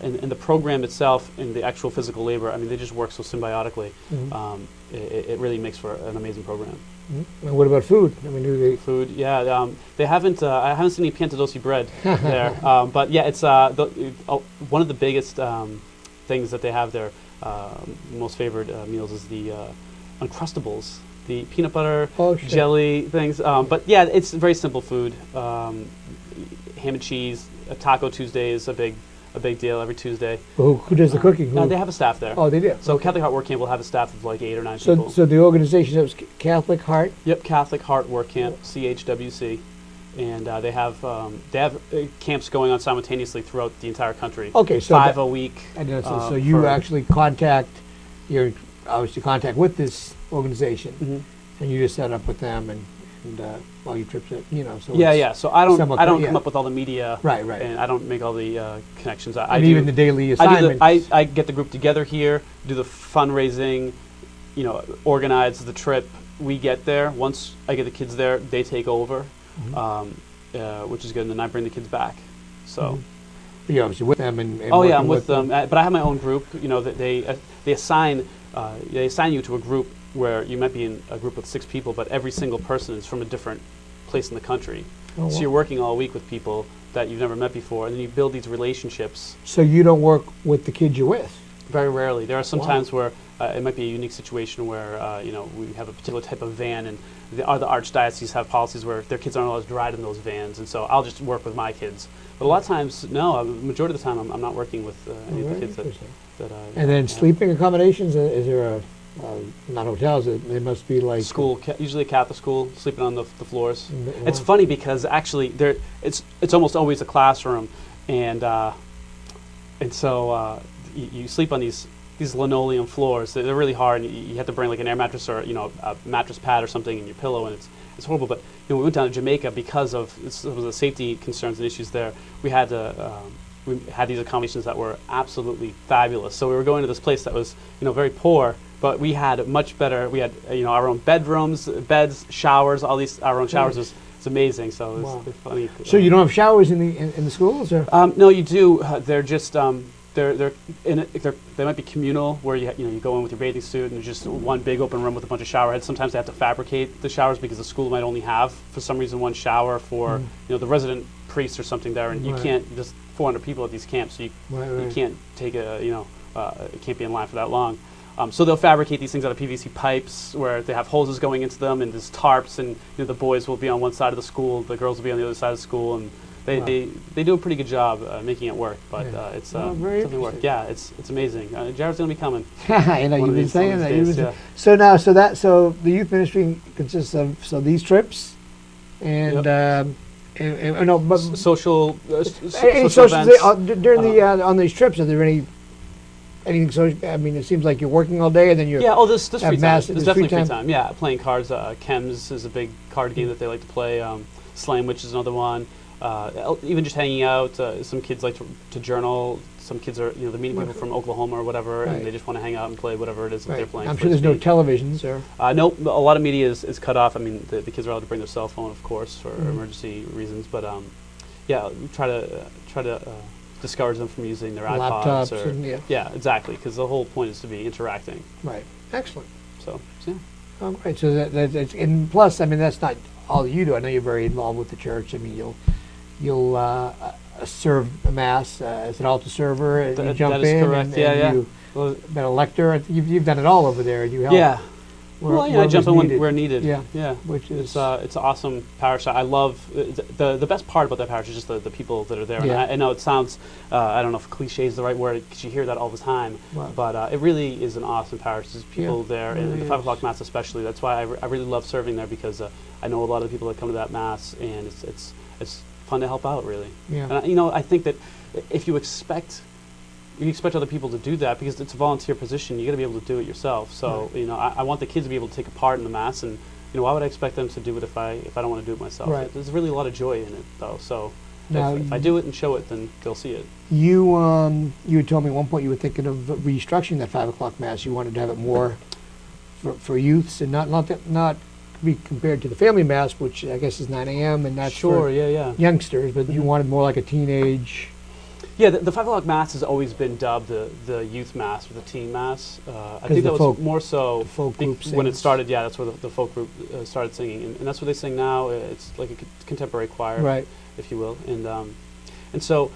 And the program itself and the actual physical labor, I mean, they just work so symbiotically. Mm-hmm. It really makes for an amazing program. Mm-hmm. And what about food? I mean, food? Yeah, they haven't. I haven't seen any Piantedosi bread there, but yeah, it's one of the biggest things that they have there. Most favored meals is the Uncrustables, the peanut butter jelly things. But yeah, it's very simple food. Ham and cheese. Taco Tuesday is a big deal every Tuesday. Well, who does the cooking? They have a staff there. Oh, they do. So Catholic Heart Work Camp will have a staff of like 8 or 9 people. So the organization is Catholic Heart. Yep, Catholic Heart Work Camp, CHWC, and they have camps going on simultaneously throughout the entire country. Okay, so 5 a week. So you actually you're obviously contact with this organization, mm-hmm. and you just set up with them and all your trips. So yeah. So I don't come up with all the media, right, and I don't make all the connections. And even the daily assignments. I get the group together here, do the fundraising, organize the trip. We get there. Once I get the kids there, they take over, mm-hmm. Which is good, and then I bring the kids back. So. Mm-hmm. You're obviously with them and I'm with them. But I have my own group. They assign you to a group where you might be in a group with 6 people, but every single person is from a different place in the country. Oh, wow. So you're working all week with people that you've never met before, and then you build these relationships. So you don't work with the kids you're with? Very rarely. There are some times where it might be a unique situation where we have a particular type of van, and the other archdioceses have policies where their kids aren't allowed to ride in those vans, and so I'll just work with my kids. But a lot of times, no, majority of the time, I'm not working with any of the kids that And then sleeping accommodations, is there not hotels, they must be like... School, usually a Catholic school, sleeping on the floors. Wow. It's funny because actually it's almost always a classroom, and so you sleep on these linoleum floors. They're really hard, and you have to bring like an air mattress or a mattress pad or something in your pillow, and it's horrible. But we went down to Jamaica because of some of the safety concerns and issues there. We had these accommodations that were absolutely fabulous. So we were going to this place that was very poor, but we had much better. We had our own bedrooms, beds, showers, all these our own showers. It's amazing. So it was funny. So you don't have showers in the schools, or? No, you do. They're just they might be communal, where you go in with your bathing suit and there's just one big open room with a bunch of shower heads. Sometimes they have to fabricate the showers because the school might only have, for some reason, one shower for the resident priest or something there, and you can't, just 400 people at these camps, so you can't take it can't be in line for that long. So they'll fabricate these things out of PVC pipes where they have hoses going into them, and there's tarps, and the boys will be on one side of the school, the girls will be on the other side of the school, and they do a pretty good job making it work. But it's something work. Yeah, it's amazing. Jared's going to be coming. You've been saying that. So the youth ministry consists of these trips, and social events. During on these trips, are there anything social? I mean, it seems like you're working all day, and then you're this free time. There's definitely free time. Yeah, playing cards. Chems is a big card game that they like to play. Slam, which is another one. Even just hanging out. Some kids like to journal. Some kids are they're meeting people from Oklahoma or whatever, and they just want to hang out and play whatever it is that they're playing. I'm sure there's no televisions or. No, a lot of media is cut off. I mean, the kids are allowed to bring their cell phone, of course, for emergency reasons. But we try to discourage them from using their iPods laptops. Exactly, because the whole point is to be interacting. Right. Excellent. So yeah. Oh, great. So that's and plus, I mean, that's not all you do. I know you're very involved with the church. I mean, you'll serve a mass as an altar server. And you jump that is in, correct. and you've been a lector. You've done it all over there. You help. Yeah. I jump in when we're needed. Yeah. Which is it's an awesome parish. I love the best part about that parish is just the people that are there. Yeah. And I know it sounds I don't know if cliche is the right word because you hear that all the time. Wow. But it really is an awesome parish. There's people there, and the 5 o'clock mass especially. That's why I really love serving there, because I know a lot of the people that come to that mass, and it's fun to help out, really. Yeah. And I think that if you expect other people to do that, because it's a volunteer position, you got to be able to do it yourself. So I want the kids to be able to take a part in the mass, and why would I expect them to do it if I don't want to do it myself? Right. There's really a lot of joy in it, though. So now if I do it and show it, then they'll see it. You had told me at one point you were thinking of restructuring that 5 o'clock mass. You wanted to have it more for youths, and not be compared to the family mass, which I guess is 9 a.m. and that's for youngsters, but you wanted more like a teenage. Yeah, the 5 o'clock mass has always been dubbed the youth mass or the teen mass. I think that was more so folk group when it started. Yeah, that's where the folk group started singing, and that's what they sing now. It's like a contemporary choir, right, if you will. And so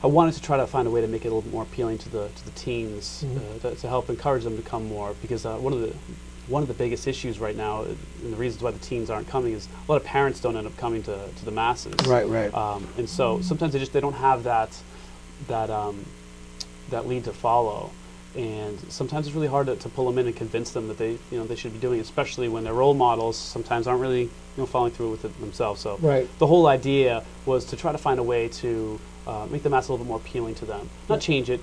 I wanted to try to find a way to make it a little bit more appealing to the teens, to help encourage them to come more, because one of the biggest issues right now, and the reasons why the teens aren't coming, is a lot of parents don't end up coming to the masses. Right. And so sometimes they don't have that lead to follow, and sometimes it's really hard to pull them in and convince them that they should be doing it, especially when their role models sometimes aren't really following through with it themselves. So the whole idea was to try to find a way to make the mass a little bit more appealing to them, not change it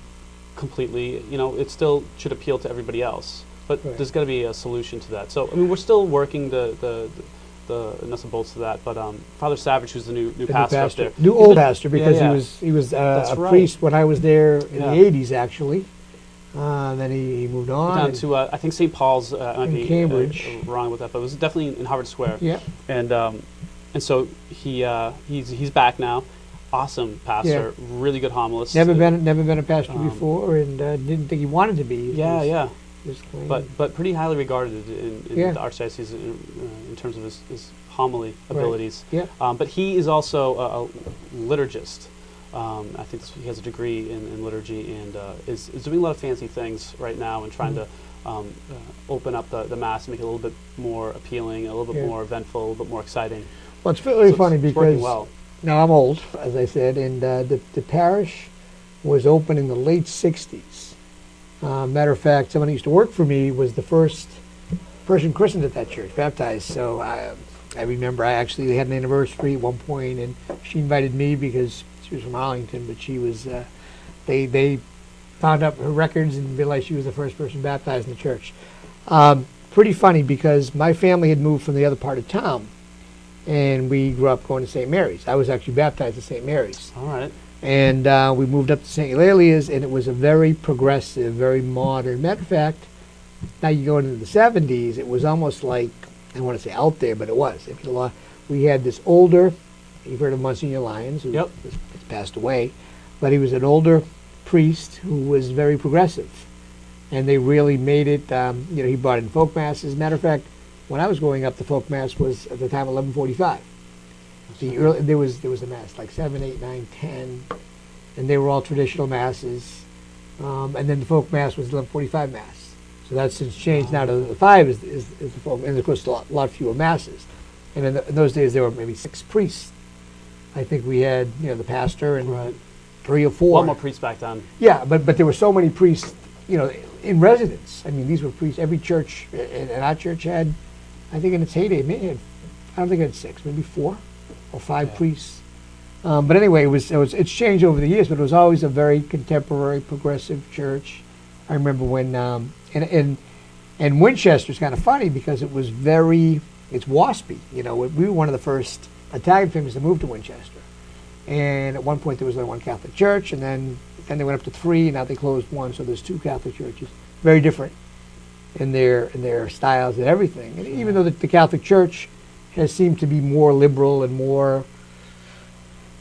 completely. It still should appeal to everybody else, but there's got to be a solution to that. So I mean, we're still working the nuts and bolts of that, but Father Savage, who's the new pastor up there, old pastor, because he was a priest when I was there in the 80s, actually. Then he moved on down to I think St. Paul's, in Cambridge. Wrong with that, but it was definitely in Harvard Square. Yeah, and so he's back now. Awesome pastor, really good homilist. Never been a pastor before, and didn't think he wanted to be. But pretty highly regarded in the archdiocese in terms of his homily abilities. Yeah. But he is also a liturgist. I think he has a degree in liturgy and is doing a lot of fancy things right now and trying to open up the Mass and make it a little bit more appealing, a little bit more eventful, a little bit more exciting. Well, it's really funny it's working because well. now I'm old, as I said, and the parish was opened in the late 60s. Matter of fact, someone who used to work for me was the first person christened at that church, baptized. So I remember I actually had an anniversary at one point, and she invited me because she was from Arlington, but she was, they found up her records and realized she was the first person baptized in the church. Pretty funny because my family had moved from the other part of town, and we grew up going to St. Mary's. I was actually baptized at St. Mary's. All right. And we moved up to St. Eulalia's, and it was a very progressive, very modern. Matter of fact, now you go into the 70s, it was almost like, I don't want to say out there, but it was. It was a lot. We had this older, you've heard of Monsignor Lyons, who has passed away, but he was an older priest who was very progressive. And they really made it, he brought in folk masses. Matter of fact, when I was growing up, the folk mass was at the time 11:45. There was a mass like 7, 8, 9, 10, and they were all traditional masses. And then the folk mass was 11:45 mass. So that's since changed now to the 5 is the folk, and of course a lot fewer masses. And in those days there were maybe 6 priests. I think we had the pastor and 3 or 4. A lot more priests back then. Yeah, but there were so many priests, in residence. I mean, these were priests. Every church, and our church had, I think in its heyday, I don't think it had 6, maybe 4 or 5 priests. But anyway, it's changed over the years, but it was always a very contemporary, progressive church. I remember when, and Winchester's kind of funny because it was it's waspy. We were one of the first Italian families to move to Winchester. And at one point there was only 1 Catholic church, and then they went up to 3, and now they closed 1, so there's 2 Catholic churches. Very different in their styles and everything. And even though the Catholic Church has seemed to be more liberal and more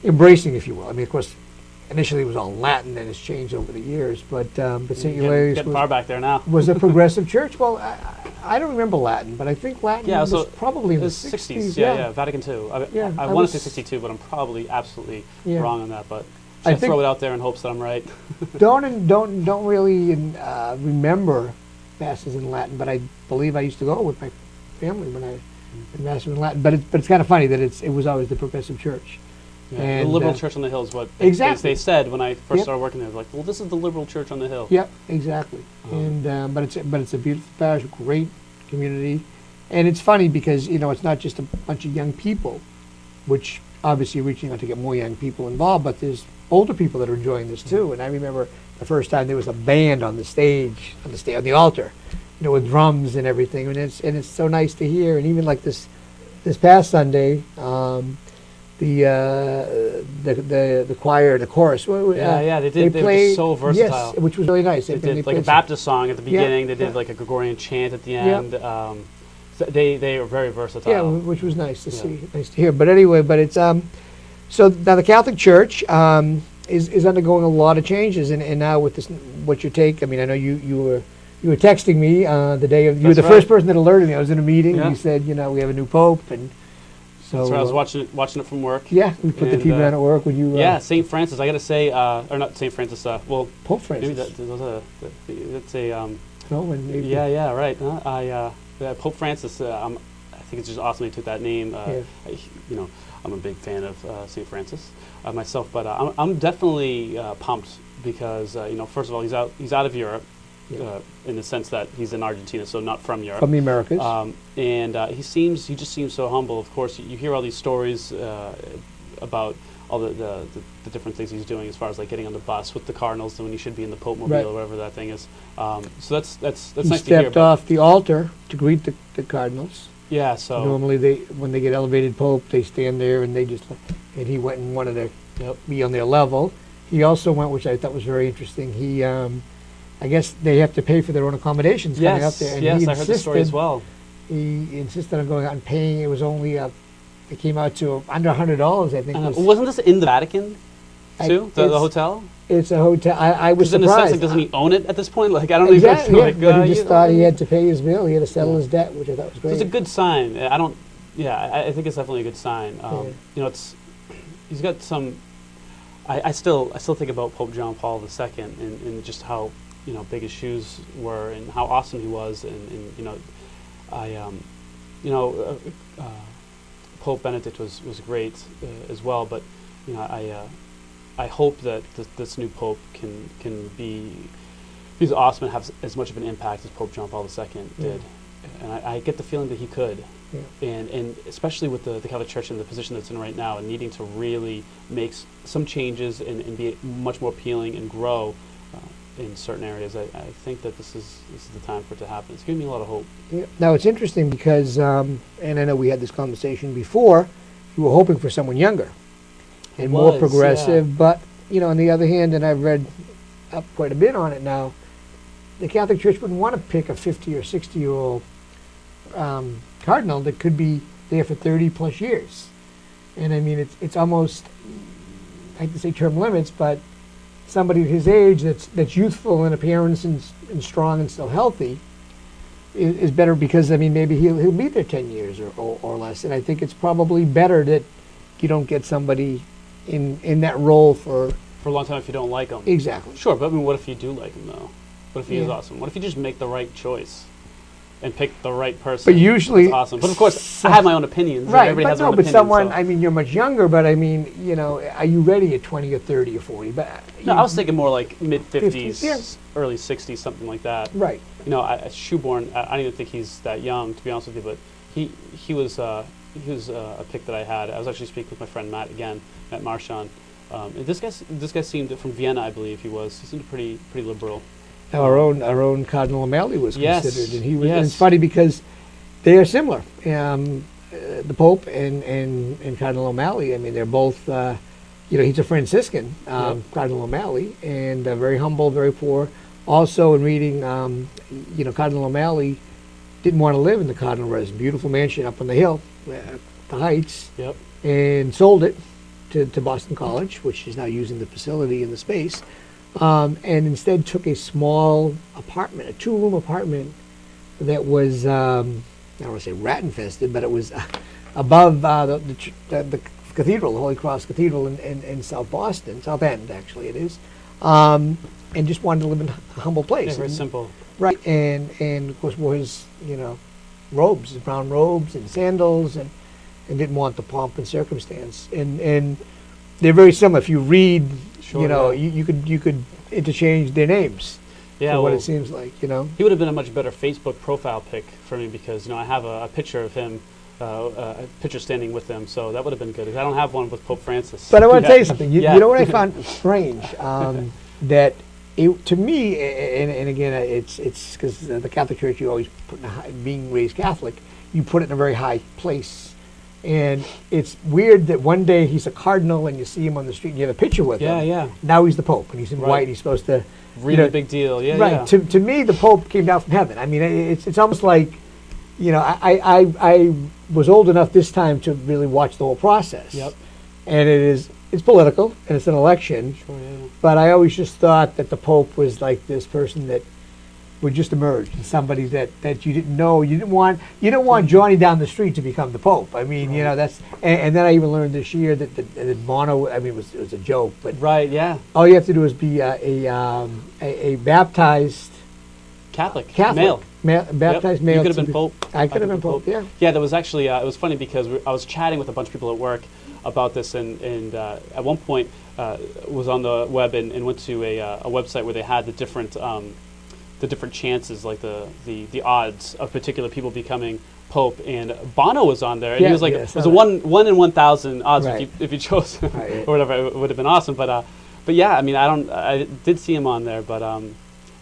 embracing, if you will. I mean, of course, initially it was all Latin, and it's changed over the years. But St. Eulalia's getting far back there now. was a progressive church. Well, I don't remember Latin, but I think Latin was probably in the 60s. Yeah, Vatican II. I want to say 62, but I'm probably absolutely wrong on that. But I throw it out there in hopes that I'm right. don't really remember masses in Latin, but I believe I used to go with my family when I did masses in Latin. But it's kind of funny that it was always the progressive church. Yeah, and the liberal church on the hill is what exactly they said when I first started working there. Like, well, this is the liberal church on the hill. Yep, exactly. And but it's a beautiful parish, great community, and it's funny because it's not just a bunch of young people, which obviously reaching out to get more young people involved, but there's older people that are enjoying this too. And I remember the first time there was a band on the stage, on the altar, with drums and everything, and it's so nice to hear. And even like this past Sunday. The choir, the chorus. They did. They were so versatile. Yes, which was really nice. They did like a Baptist song at the beginning. They did like a Gregorian chant at the end. They were very versatile. Yeah, which was nice to see, nice to hear. But anyway, it's so now the Catholic Church is undergoing a lot of changes, and now with this, what's your take? I mean, I know you were texting me the day of. You were the first person that alerted me. I was in a meeting. And you said, we have a new pope, and. So that's right. I was watching it from work. Yeah, we put the TV on at work. Would you? St. Francis. I got to say, or not St. Francis. Pope Francis. Maybe that's a. No, maybe. Yeah, right. Pope Francis. I think it's just awesome he took that name. I'm a big fan of St. Francis myself, but I'm definitely pumped because first of all he's out of Europe. In the sense that he's in Argentina, so not from Europe. From the Americas. And he just seems so humble. Of course, you hear all these stories about all the different things he's doing as far as like getting on the bus with the Cardinals when he should be in the Pope Mobile or whatever that thing is. So that's nice to hear. He stepped off the altar to greet the Cardinals. Yeah, so normally when they get elevated Pope, they stand there and and he went and wanted to be on their level. He also went, which I thought was very interesting. He I guess they have to pay for their own accommodations coming up there. And I heard the story as well. He insisted on going out and paying. It was only it came out to under $100, I think. Wasn't this in the Vatican, too? The hotel? It's a hotel. I was surprised. In a sense, like, doesn't he own it at this point? Like, I don't exactly, even but he just thought he had to pay his bill. He had to settle his debt, which I thought was great. It's a good sign. I think it's definitely a good sign. He's got some. I still think about Pope John Paul II and just how big his shoes were and how awesome he was, and Pope Benedict was great as well, but I hope that this new Pope can be as awesome and have as much of an impact as Pope John Paul II did, and I get the feeling that he could. Yeah. And especially with the Catholic Church in the position that's in right now and needing to really make some changes and be much more appealing and grow in certain areas, I think that this is the time for it to happen. It's giving me a lot of hope. Yeah. Now, it's interesting because, and I know we had this conversation before, you were hoping for someone younger and more progressive, but, on the other hand, and I've read up quite a bit on it now, the Catholic Church wouldn't want to pick a 50 or 60-year-old cardinal that could be there for 30 plus years. And I mean, it's almost, I hate to say term limits, but somebody of his age that's youthful in appearance and strong and still healthy is better, because I mean, maybe he'll be there 10 years or less. And I think it's probably better that you don't get somebody in that role for a long time if you don't like him. Exactly. Sure, but I mean, what if you do like him though? What if he is awesome? What if you just make the right choice and pick the right person? But usually, that's awesome. But of course, I have my own opinions. Right, everybody but has their no, own but opinions, someone, so. I mean, you're much younger, but I mean, are you ready at 20 or 30 or 40? But No, I was thinking more like mid-50s, 50s, yeah. early 60s, something like that. Right. Shoeborn, I don't even think he's that young, to be honest with you, but he was a pick that I had. I was actually speaking with my friend Matt Marchand. And this guy seemed, from Vienna, I believe he seemed pretty liberal. Our own Cardinal O'Malley was considered, and he was. Yes. And it's funny because they are similar. The Pope and Cardinal O'Malley. I mean, they're both. He's a Franciscan, Cardinal O'Malley, and very humble, very poor. Also, in reading, Cardinal O'Malley didn't want to live in the Cardinal residence, beautiful mansion up on the hill, the Heights, and sold it to Boston College, which is now using the facility and the space. And instead took a small apartment, a 2-room apartment that was, I don't want to say rat-infested, but it was above the cathedral, the Holy Cross Cathedral in South Boston, South End, actually it is, and just wanted to live in a humble place. Yeah, very simple. Right, and of course wore his, robes, his brown robes and sandals, and didn't want the pomp and circumstance. And they're very similar. If you read, you could interchange their names. Yeah, for what it seems like, He would have been a much better Facebook profile pic for me because, I have a picture of him, a picture standing with them, so that would have been good. I don't have one with Pope Francis. But I want to tell you something. You know what I found strange? That to me, and again, it's because the Catholic Church, you always put being raised Catholic, you put it in a very high place. And it's weird that one day he's a cardinal and you see him on the street and you have a picture with him. Yeah. Now he's the Pope and he's in white. He's supposed to... Really big deal. Yeah, right. Yeah. To me, the Pope came down from heaven. I mean, it's almost like, I was old enough this time to really watch the whole process. Yep. And it's political and it's an election. Sure, yeah. But I always just thought that the Pope was like this person that would just emerge, somebody that you didn't know. You didn't want Johnny down the street to become the Pope. I mean, that's and then I even learned this year that Bono. I mean, it was a joke, but right, yeah. All you have to do is be a baptized Catholic male. Baptized male. You could have been Pope. I could have been Pope. Yeah. Yeah, there was actually it was funny because I was chatting with a bunch of people at work about this, and at one point was on the web and went to a website where they had the different chances, like the odds of particular people becoming Pope, and Bono was on there, and he was like, it was a 1 in 1,000 odds if you chose or whatever. It would have been awesome, but yeah, I mean, I did see him on there, but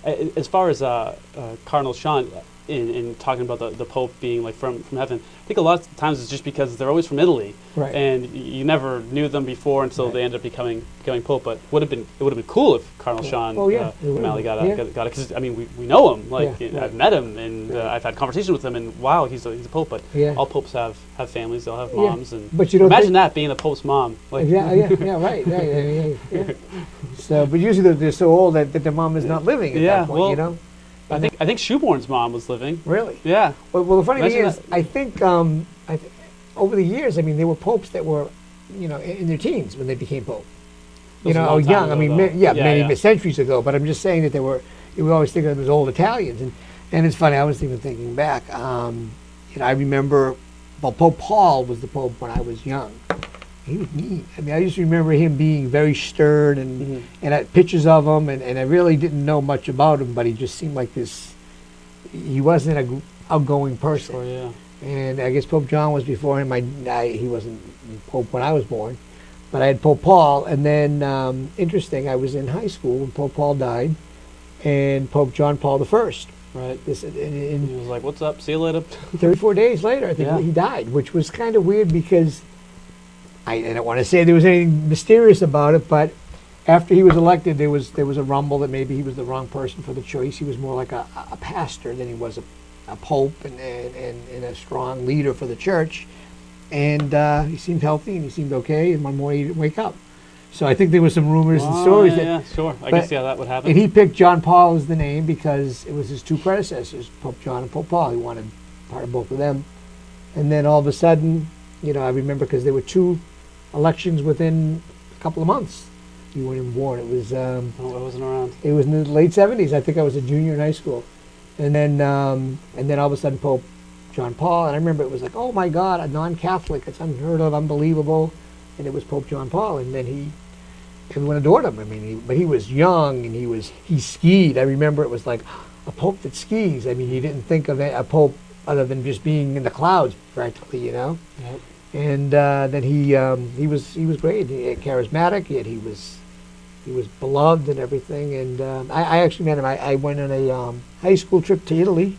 as far as Cardinal Sean in talking about the Pope being like from heaven, I think a lot of times it's just because they're always from Italy, and you never knew them before until they ended up becoming Pope. But it would have been cool if Cardinal Sean O'Malley got it, because I mean we know him, like I've met him and I've had conversations with him, and wow, he's a Pope. But all Popes have families, they'll have moms, and but you don't imagine that being the Pope's mom. Like right. So, but usually they're so old that their mom is not living at that point, I think Shoeborn's mom was living. Really? Yeah. Well, the funny thing is, I think over the years, I mean, there were popes that were, in their teens when they became pope. you was a know, long time young. I ago, mean, though. many centuries ago. But I'm just saying that we always think of them as old Italians, and it's funny. I was even thinking back. You know, I remember, well, Pope Paul was the Pope when I was young. He was mean. I mean, I just remember him being very stern, and I had pictures of him, and I really didn't know much about him, but he just seemed like this. He wasn't an outgoing person. Sure, yeah. And I guess Pope John was before him. He wasn't Pope when I was born, but I had Pope Paul. And then, interesting, I was in high school when Pope Paul died, and Pope John Paul I. Right. This, And he was like, "What's up? See you later." 34 days later, I think Yeah. he died, which was kind of weird because I don't want to say there was anything mysterious about it, but after he was elected, there was a rumble that maybe he was the wrong person for the choice. He was more like a pastor than he was a pope and a strong leader for the church. And he seemed healthy and he seemed okay. And one morning he didn't wake up. So I think there were some rumors and stories. Yeah, sure. I can see how that would happen. And he picked John Paul as the name because it was his two predecessors, Pope John and Pope Paul. He wanted part of both of them. And then all of a sudden, you know, I remember because there were two elections within a couple of months. You weren't even born. It was. I wasn't around. It was in the late '70s. I think I was a junior in high school, and then all of a sudden Pope John Paul. And I remember it was like, oh my God, a non-Catholic. It's unheard of, unbelievable. And it was Pope John Paul, and then everyone adored him. I mean, but he was young and he skied. I remember it was like a pope that skis. I mean, you didn't think of a pope other than just being in the clouds practically, you know. Yep. And then he was great. Charismatic, yet he was beloved and everything. And I actually met him. I went on a high school trip to Italy,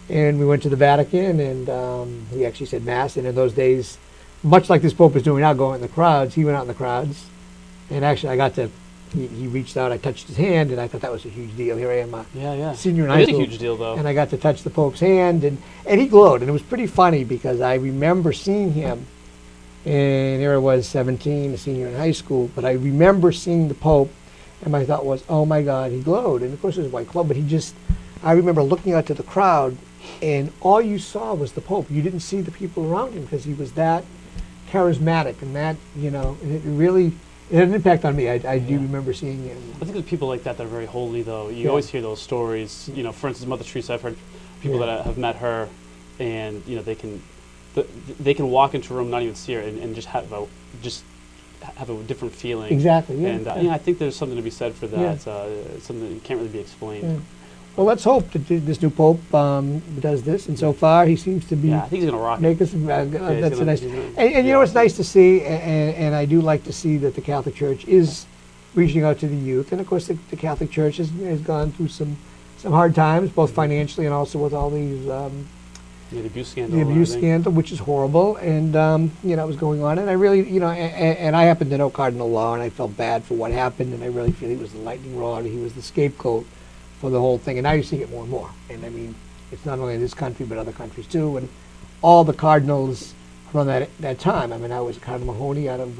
and we went to the Vatican, and he actually said Mass. And in those days, much like this Pope is doing now, going in the crowds, he went out in the crowds. And actually, he reached out, I touched his hand, and I thought that was a huge deal. Here I am, a senior in high school. It is a huge deal, though. And I got to touch the Pope's hand, and he glowed. And it was pretty funny because I remember seeing him, and here I was, 17, a senior in high school, but I remember seeing the Pope, and my thought was, oh my God, he glowed. And of course it was white glove, but I remember looking out to the crowd, and all you saw was the Pope. You didn't see the people around him because he was that charismatic, and that, you know, and it had an impact on me. I do remember seeing him. I think there's people like that that are very holy, though. You always hear those stories. You know, for instance, Mother Teresa. I've heard people that have met her, and you know they can walk into a room, not even see her, and just have a different feeling. Exactly. Yeah. And I think there's something to be said for that. Yeah. Something that can't really be explained. Yeah. Well, let's hope that this new Pope does this. And so far, he seems to be. Yeah, I think he's going to rock it. Make us. That's a nice. And you know, it's nice to see, and I do like to see that the Catholic Church is reaching out to the youth. And of course, the Catholic Church has gone through some hard times, both financially and also with all these. The abuse scandal. The abuse scandal, which is horrible, and you know, it was going on. And I really, you know, and I happen to know Cardinal Law, and I felt bad for what happened, and I really feel he was the lightning rod. He was the scapegoat for the whole thing, and now you're seeing it more and more. And I mean, it's not only in this country, but other countries too. And all the cardinals around that time. I mean, I was Cardinal Mahoney out of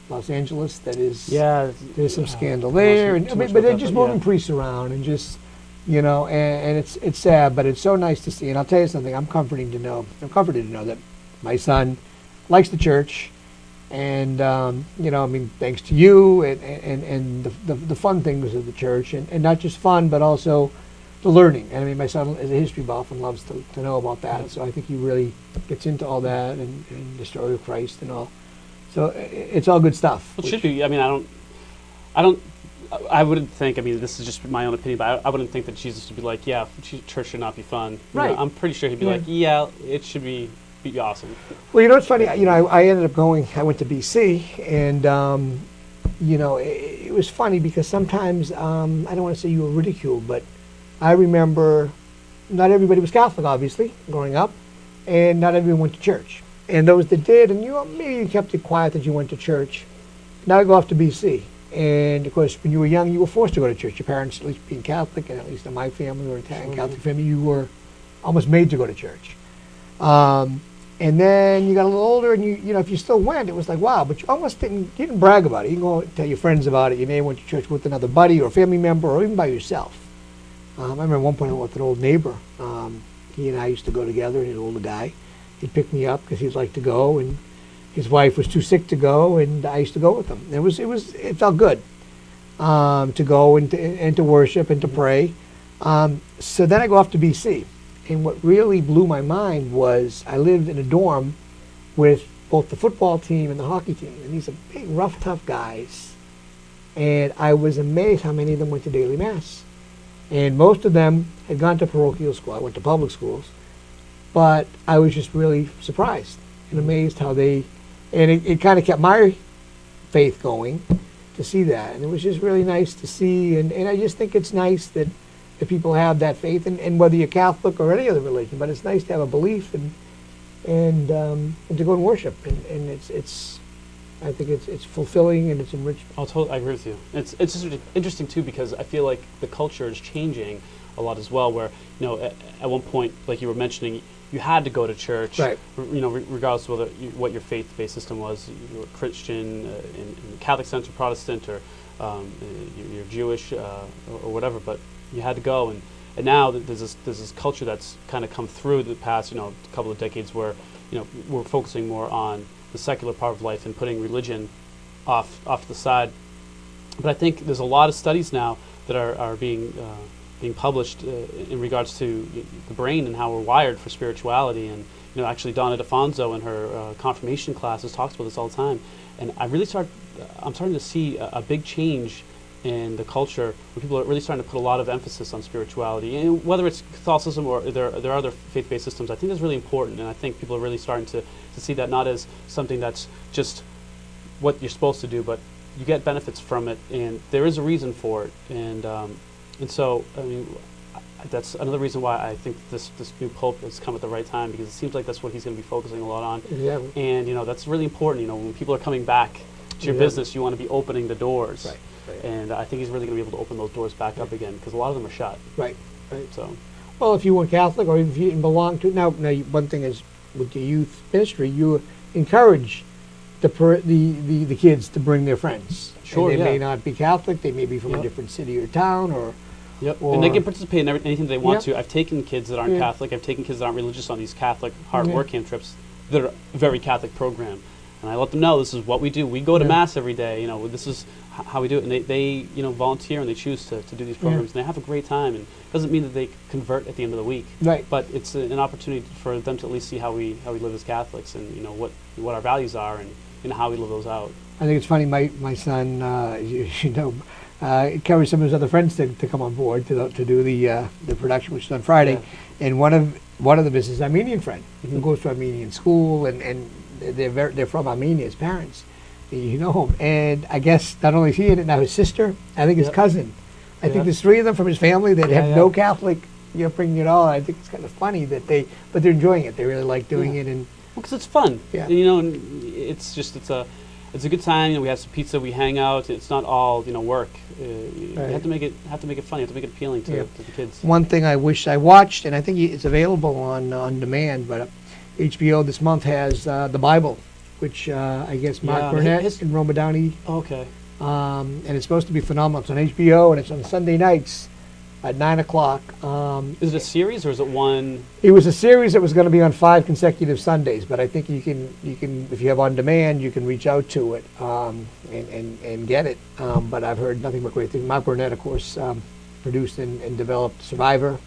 Los Angeles. That is, there's some scandal there, and but they're just moving priests around and just, you know, and it's sad, but it's so nice to see. And I'll tell you something. I'm comforted to know that my son likes the church. And you know, I mean, thanks to you and the fun things of the church, and not just fun, but also the learning. And I mean, my son is a history buff and loves to know about that. So I think he really gets into all that and the story of Christ and all. So it's all good stuff. Well, it should be. I mean, I wouldn't think. I mean, this is just my own opinion, but I wouldn't think that Jesus would be like, yeah, church should not be fun. Right. You know, I'm pretty sure he'd be like, yeah, it should be awesome. Well, you know, it's funny. You know, I ended up going. I went to BC, and you know, it was funny because sometimes I don't want to say you were ridiculed, but I remember not everybody was Catholic, obviously, growing up, and not everyone went to church. And those that did, and you know, maybe you kept it quiet that you went to church. Now I go off to BC, and of course, when you were young, you were forced to go to church. Your parents, at least being Catholic, and at least in my family, or Italian Catholic family, you were almost made to go to church. And then you got a little older, and you know, if you still went, it was like, wow, but you almost didn't brag about it. You can go tell your friends about it. You may have went to church with another buddy or a family member, or even by yourself. I remember at one point I went with an old neighbor. He and I used to go together, and an older guy. He'd pick me up because he'd like to go, and his wife was too sick to go, and I used to go with him. It felt good to go and to worship and to pray. So then I go off to BC, and what really blew my mind was I lived in a dorm with both the football team and the hockey team, and these are big, rough, tough guys. And I was amazed how many of them went to daily mass. And most of them had gone to parochial school. I went to public schools. But I was just really surprised and amazed how and it kind of kept my faith going to see that. And it was just really nice to see. And I just think it's nice that people have that faith, and whether you're Catholic or any other religion, but it's nice to have a belief and to go and worship. And I think it's fulfilling and it's enriching. I agree with you. It's just interesting too, because I feel like the culture is changing a lot as well. Where at one point, like you were mentioning, you had to go to church, right? Regardless of what your faith-based system was. You were Christian, in the Catholic sense, or Protestant, or you're Jewish, or whatever. But you had to go, and now there's this culture that's kind of come through the past couple of decades where we're focusing more on the secular part of life and putting religion off the side. But I think there's a lot of studies now that are being published in regards to the brain and how we're wired for spirituality. And actually Donna DeFonso in her confirmation classes talks about this all the time. And I'm starting to see a big change in the culture where people are really starting to put a lot of emphasis on spirituality, and whether it's Catholicism or there are other faith-based systems. I think that's really important, and I think people are really starting to see that not as something that's just what you're supposed to do, but you get benefits from it, and there is a reason for it. And so I mean, that's another reason why I think this new pope has come at the right time, because it seems like that's what he's going to be focusing a lot on. Exactly. And that's really important. When people are coming back to your business, you want to be opening the doors. Right. And I think he's really going to be able to open those doors back up again, because a lot of them are shut. Right. So, well, if you were Catholic or if you didn't belong to one thing is with the youth ministry, you encourage the kids to bring their friends. Sure. And they may not be Catholic; they may be from a different city or town, or. Yep. Or and they can participate in anything they want Yep. to. I've taken kids that aren't Yeah. Catholic. I've taken kids that aren't religious on these Catholic hard work camp trips that are a very Catholic program. And I let them know this is what we do. We go to Mass every day. This is how we do it. And they volunteer and they choose to do these programs. And they have a great time. And it doesn't mean that they convert at the end of the week. Right. But it's an opportunity for them to at least see how we live as Catholics, and what our values are, and how we live those out. I think it's funny. My son, encouraged some of his other friends to come on board to do the production, which is on Friday. Yeah. And one of them is his Armenian friend who goes to Armenian school, and they're from Armenia, his parents. Him. And I guess not only is he in it, now his sister, I think his cousin. I think there's three of them from his family that have no Catholic upbringing at all. I think it's kind of funny that but they're enjoying it. They really like doing it. And because it's fun. Yeah. And, it's a good time. We have some pizza. We hang out. It's not all work. You have to make it fun. You have to make it appealing to the kids. One thing I wish I watched, and I think it's available on demand, but HBO this month has the Bible, which I guess Mark Burnett and Roma Downey. Okay. And it's supposed to be phenomenal. It's on HBO, and it's on Sunday nights at 9 o'clock. Is it a series or is it one? It was a series that was going to be on 5 consecutive Sundays, but I think you can if you have on demand, you can reach out to it and get it. But I've heard nothing but great things. Mark Burnett, of course, produced and developed Survivor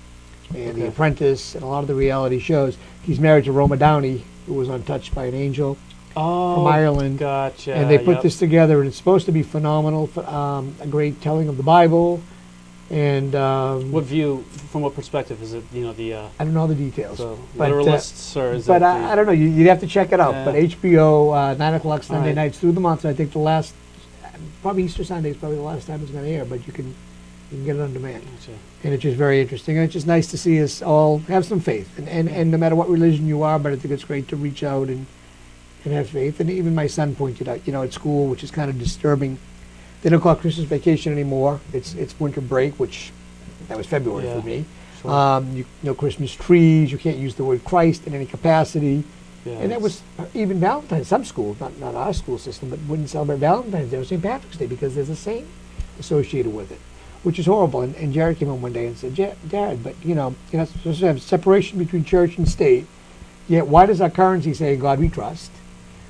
and The Apprentice and a lot of the reality shows. He's married to Roma Downey, who was on Touched by an Angel from Ireland. Gotcha. And they put this together, and it's supposed to be phenomenal. A great telling of the Bible. And what view, from what perspective is it? I don't know the details. So but, literalists, or is but it? I don't know. You'd have to check it out. Yeah. But HBO 9 o'clock Sunday Right. nights through the month. I think probably Easter Sunday is probably the last time it's going to air. But you can get it on demand. Gotcha. And it's just very interesting. And it's just nice to see us all have some faith. And no matter what religion you are, but I think it's great to reach out and have faith. And even my son pointed out, at school, which is kind of disturbing. They don't call it Christmas vacation anymore. It's winter break, which that was February for me. Sure. Christmas trees. You can't use the word Christ in any capacity. Yeah, and that was even Valentine's. Some schools, not our school system, but wouldn't celebrate Valentine's Day or St. Patrick's Day because there's a saint associated with it, which is horrible. And Jared came home one day and said, Dad, but you're not supposed to have separation between church and state. Yet why does our currency say God we trust?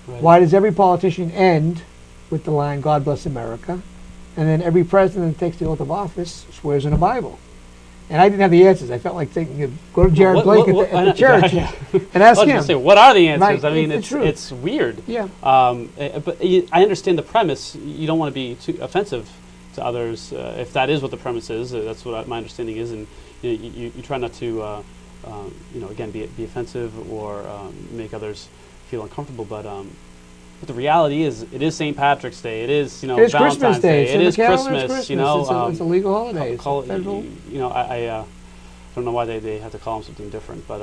Right. Why does every politician end with the line, God bless America? And then every president that takes the oath of office swears in a Bible. And I didn't have the answers. I felt like go to Jared Blake at the church and ask I was him. gonna say, what are the answers? Right, I mean, it's the truth. it's weird. Yeah. But I understand the premise. You don't want to be too offensive to others. If that is what the premise is, that's what my understanding is. And you try not to, again, be offensive or make others feel uncomfortable. But the reality is, it is St. Patrick's Day. It is, It's Valentine's Christmas Day. It is It's Christmas. It's a legal holiday. It's Call a federal. I don't know why they have to call them something different, but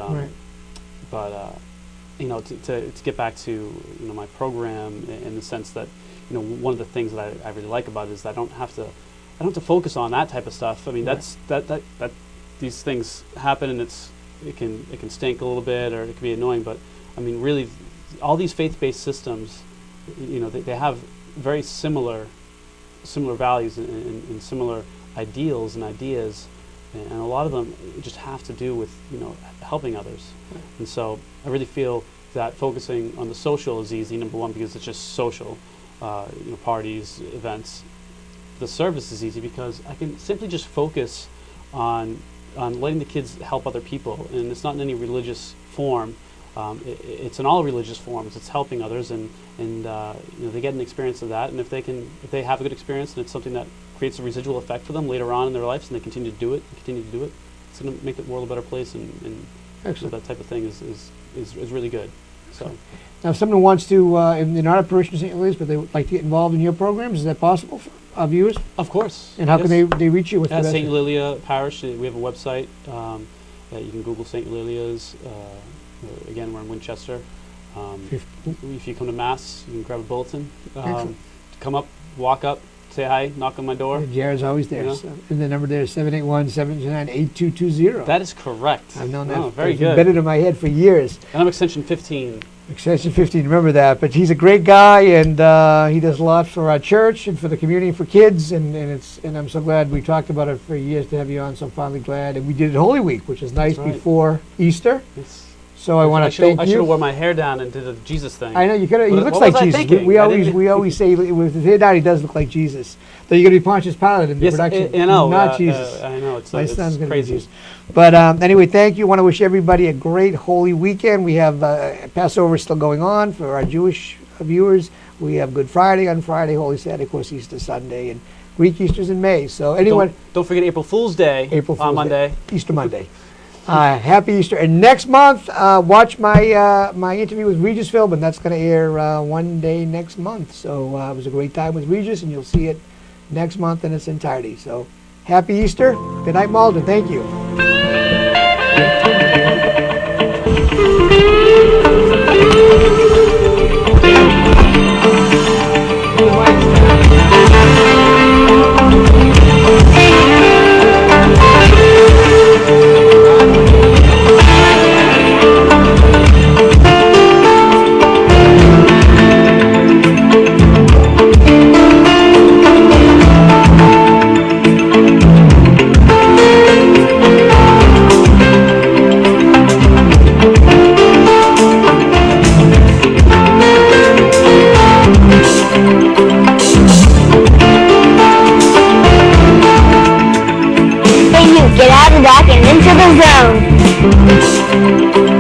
to get back to my program in the sense that one of the things that I really like about it is that I don't have to focus on that type of stuff. I mean, Right. that these things happen, and it can stink a little bit, or it can be annoying, but I mean, really, all these faith-based systems, they have very similar values and similar ideals and ideas, and a lot of them just have to do with helping others. Right. And so I really feel that focusing on the social is easy, number one, because it's just social, parties, events. The service is easy because I can simply just focus on letting the kids help other people, and it's not in any religious form. It's in all religious forms. It's helping others, and they get an experience of that. And if they have a good experience, and it's something that creates a residual effect for them later on in their lives, and they continue to do it, it's going to make the world a better place. And that type of thing is really good. So, Now, if someone wants to, and they're not a parishioner of St. Eulalia's, but they would like to get involved in your programs, is that possible for our viewers? of course. And how yes. can they reach you? With At St. Eulalia Parish, we have a website. That you can Google St. Eulalia's. Again, we're in Winchester. If you come to Mass, you can grab a bulletin. Come up, walk up, say hi, knock on my door. Jared's always there. You know? So, and the number there is 781-729-8220. That is correct. I've known that. Very It's good. embedded in my head for years. And I'm extension 15. Extension 15, remember that. But he's a great guy, and he does a lot for our church and for the community and for kids. And I'm so glad we talked about it for years to have you on. So I'm finally glad. And we did it Holy Week, which is nice That's right. before Easter. It's, So I want to thank I should you. have worn my hair down and did a Jesus thing. I know you could. He What- looks what like was I Jesus. thinking? We I always didn't- say with his hair down, he does look like Jesus. Though you're going to be Pontius Pilate in the Yes, production. I know. Not Jesus. I know. It's My son's going to be crazy. Jesus. But anyway, thank you. I want to wish everybody a great Holy Weekend. We have Passover still going on for our Jewish viewers. We have Good Friday on Friday, Holy Saturday, of course, Easter Sunday, and Greek Easter's in May. So anyone, Don't forget April Fool's Day April Fool's on Monday. Day, Easter Monday. Happy Easter. And next month, watch my my interview with Regis Philbin. That's going to air one day next month. So it was a great time with Regis, and you'll see it next month in its entirety. So happy Easter. Good night, Malden. Thank you. Get out of the dock and into the zone.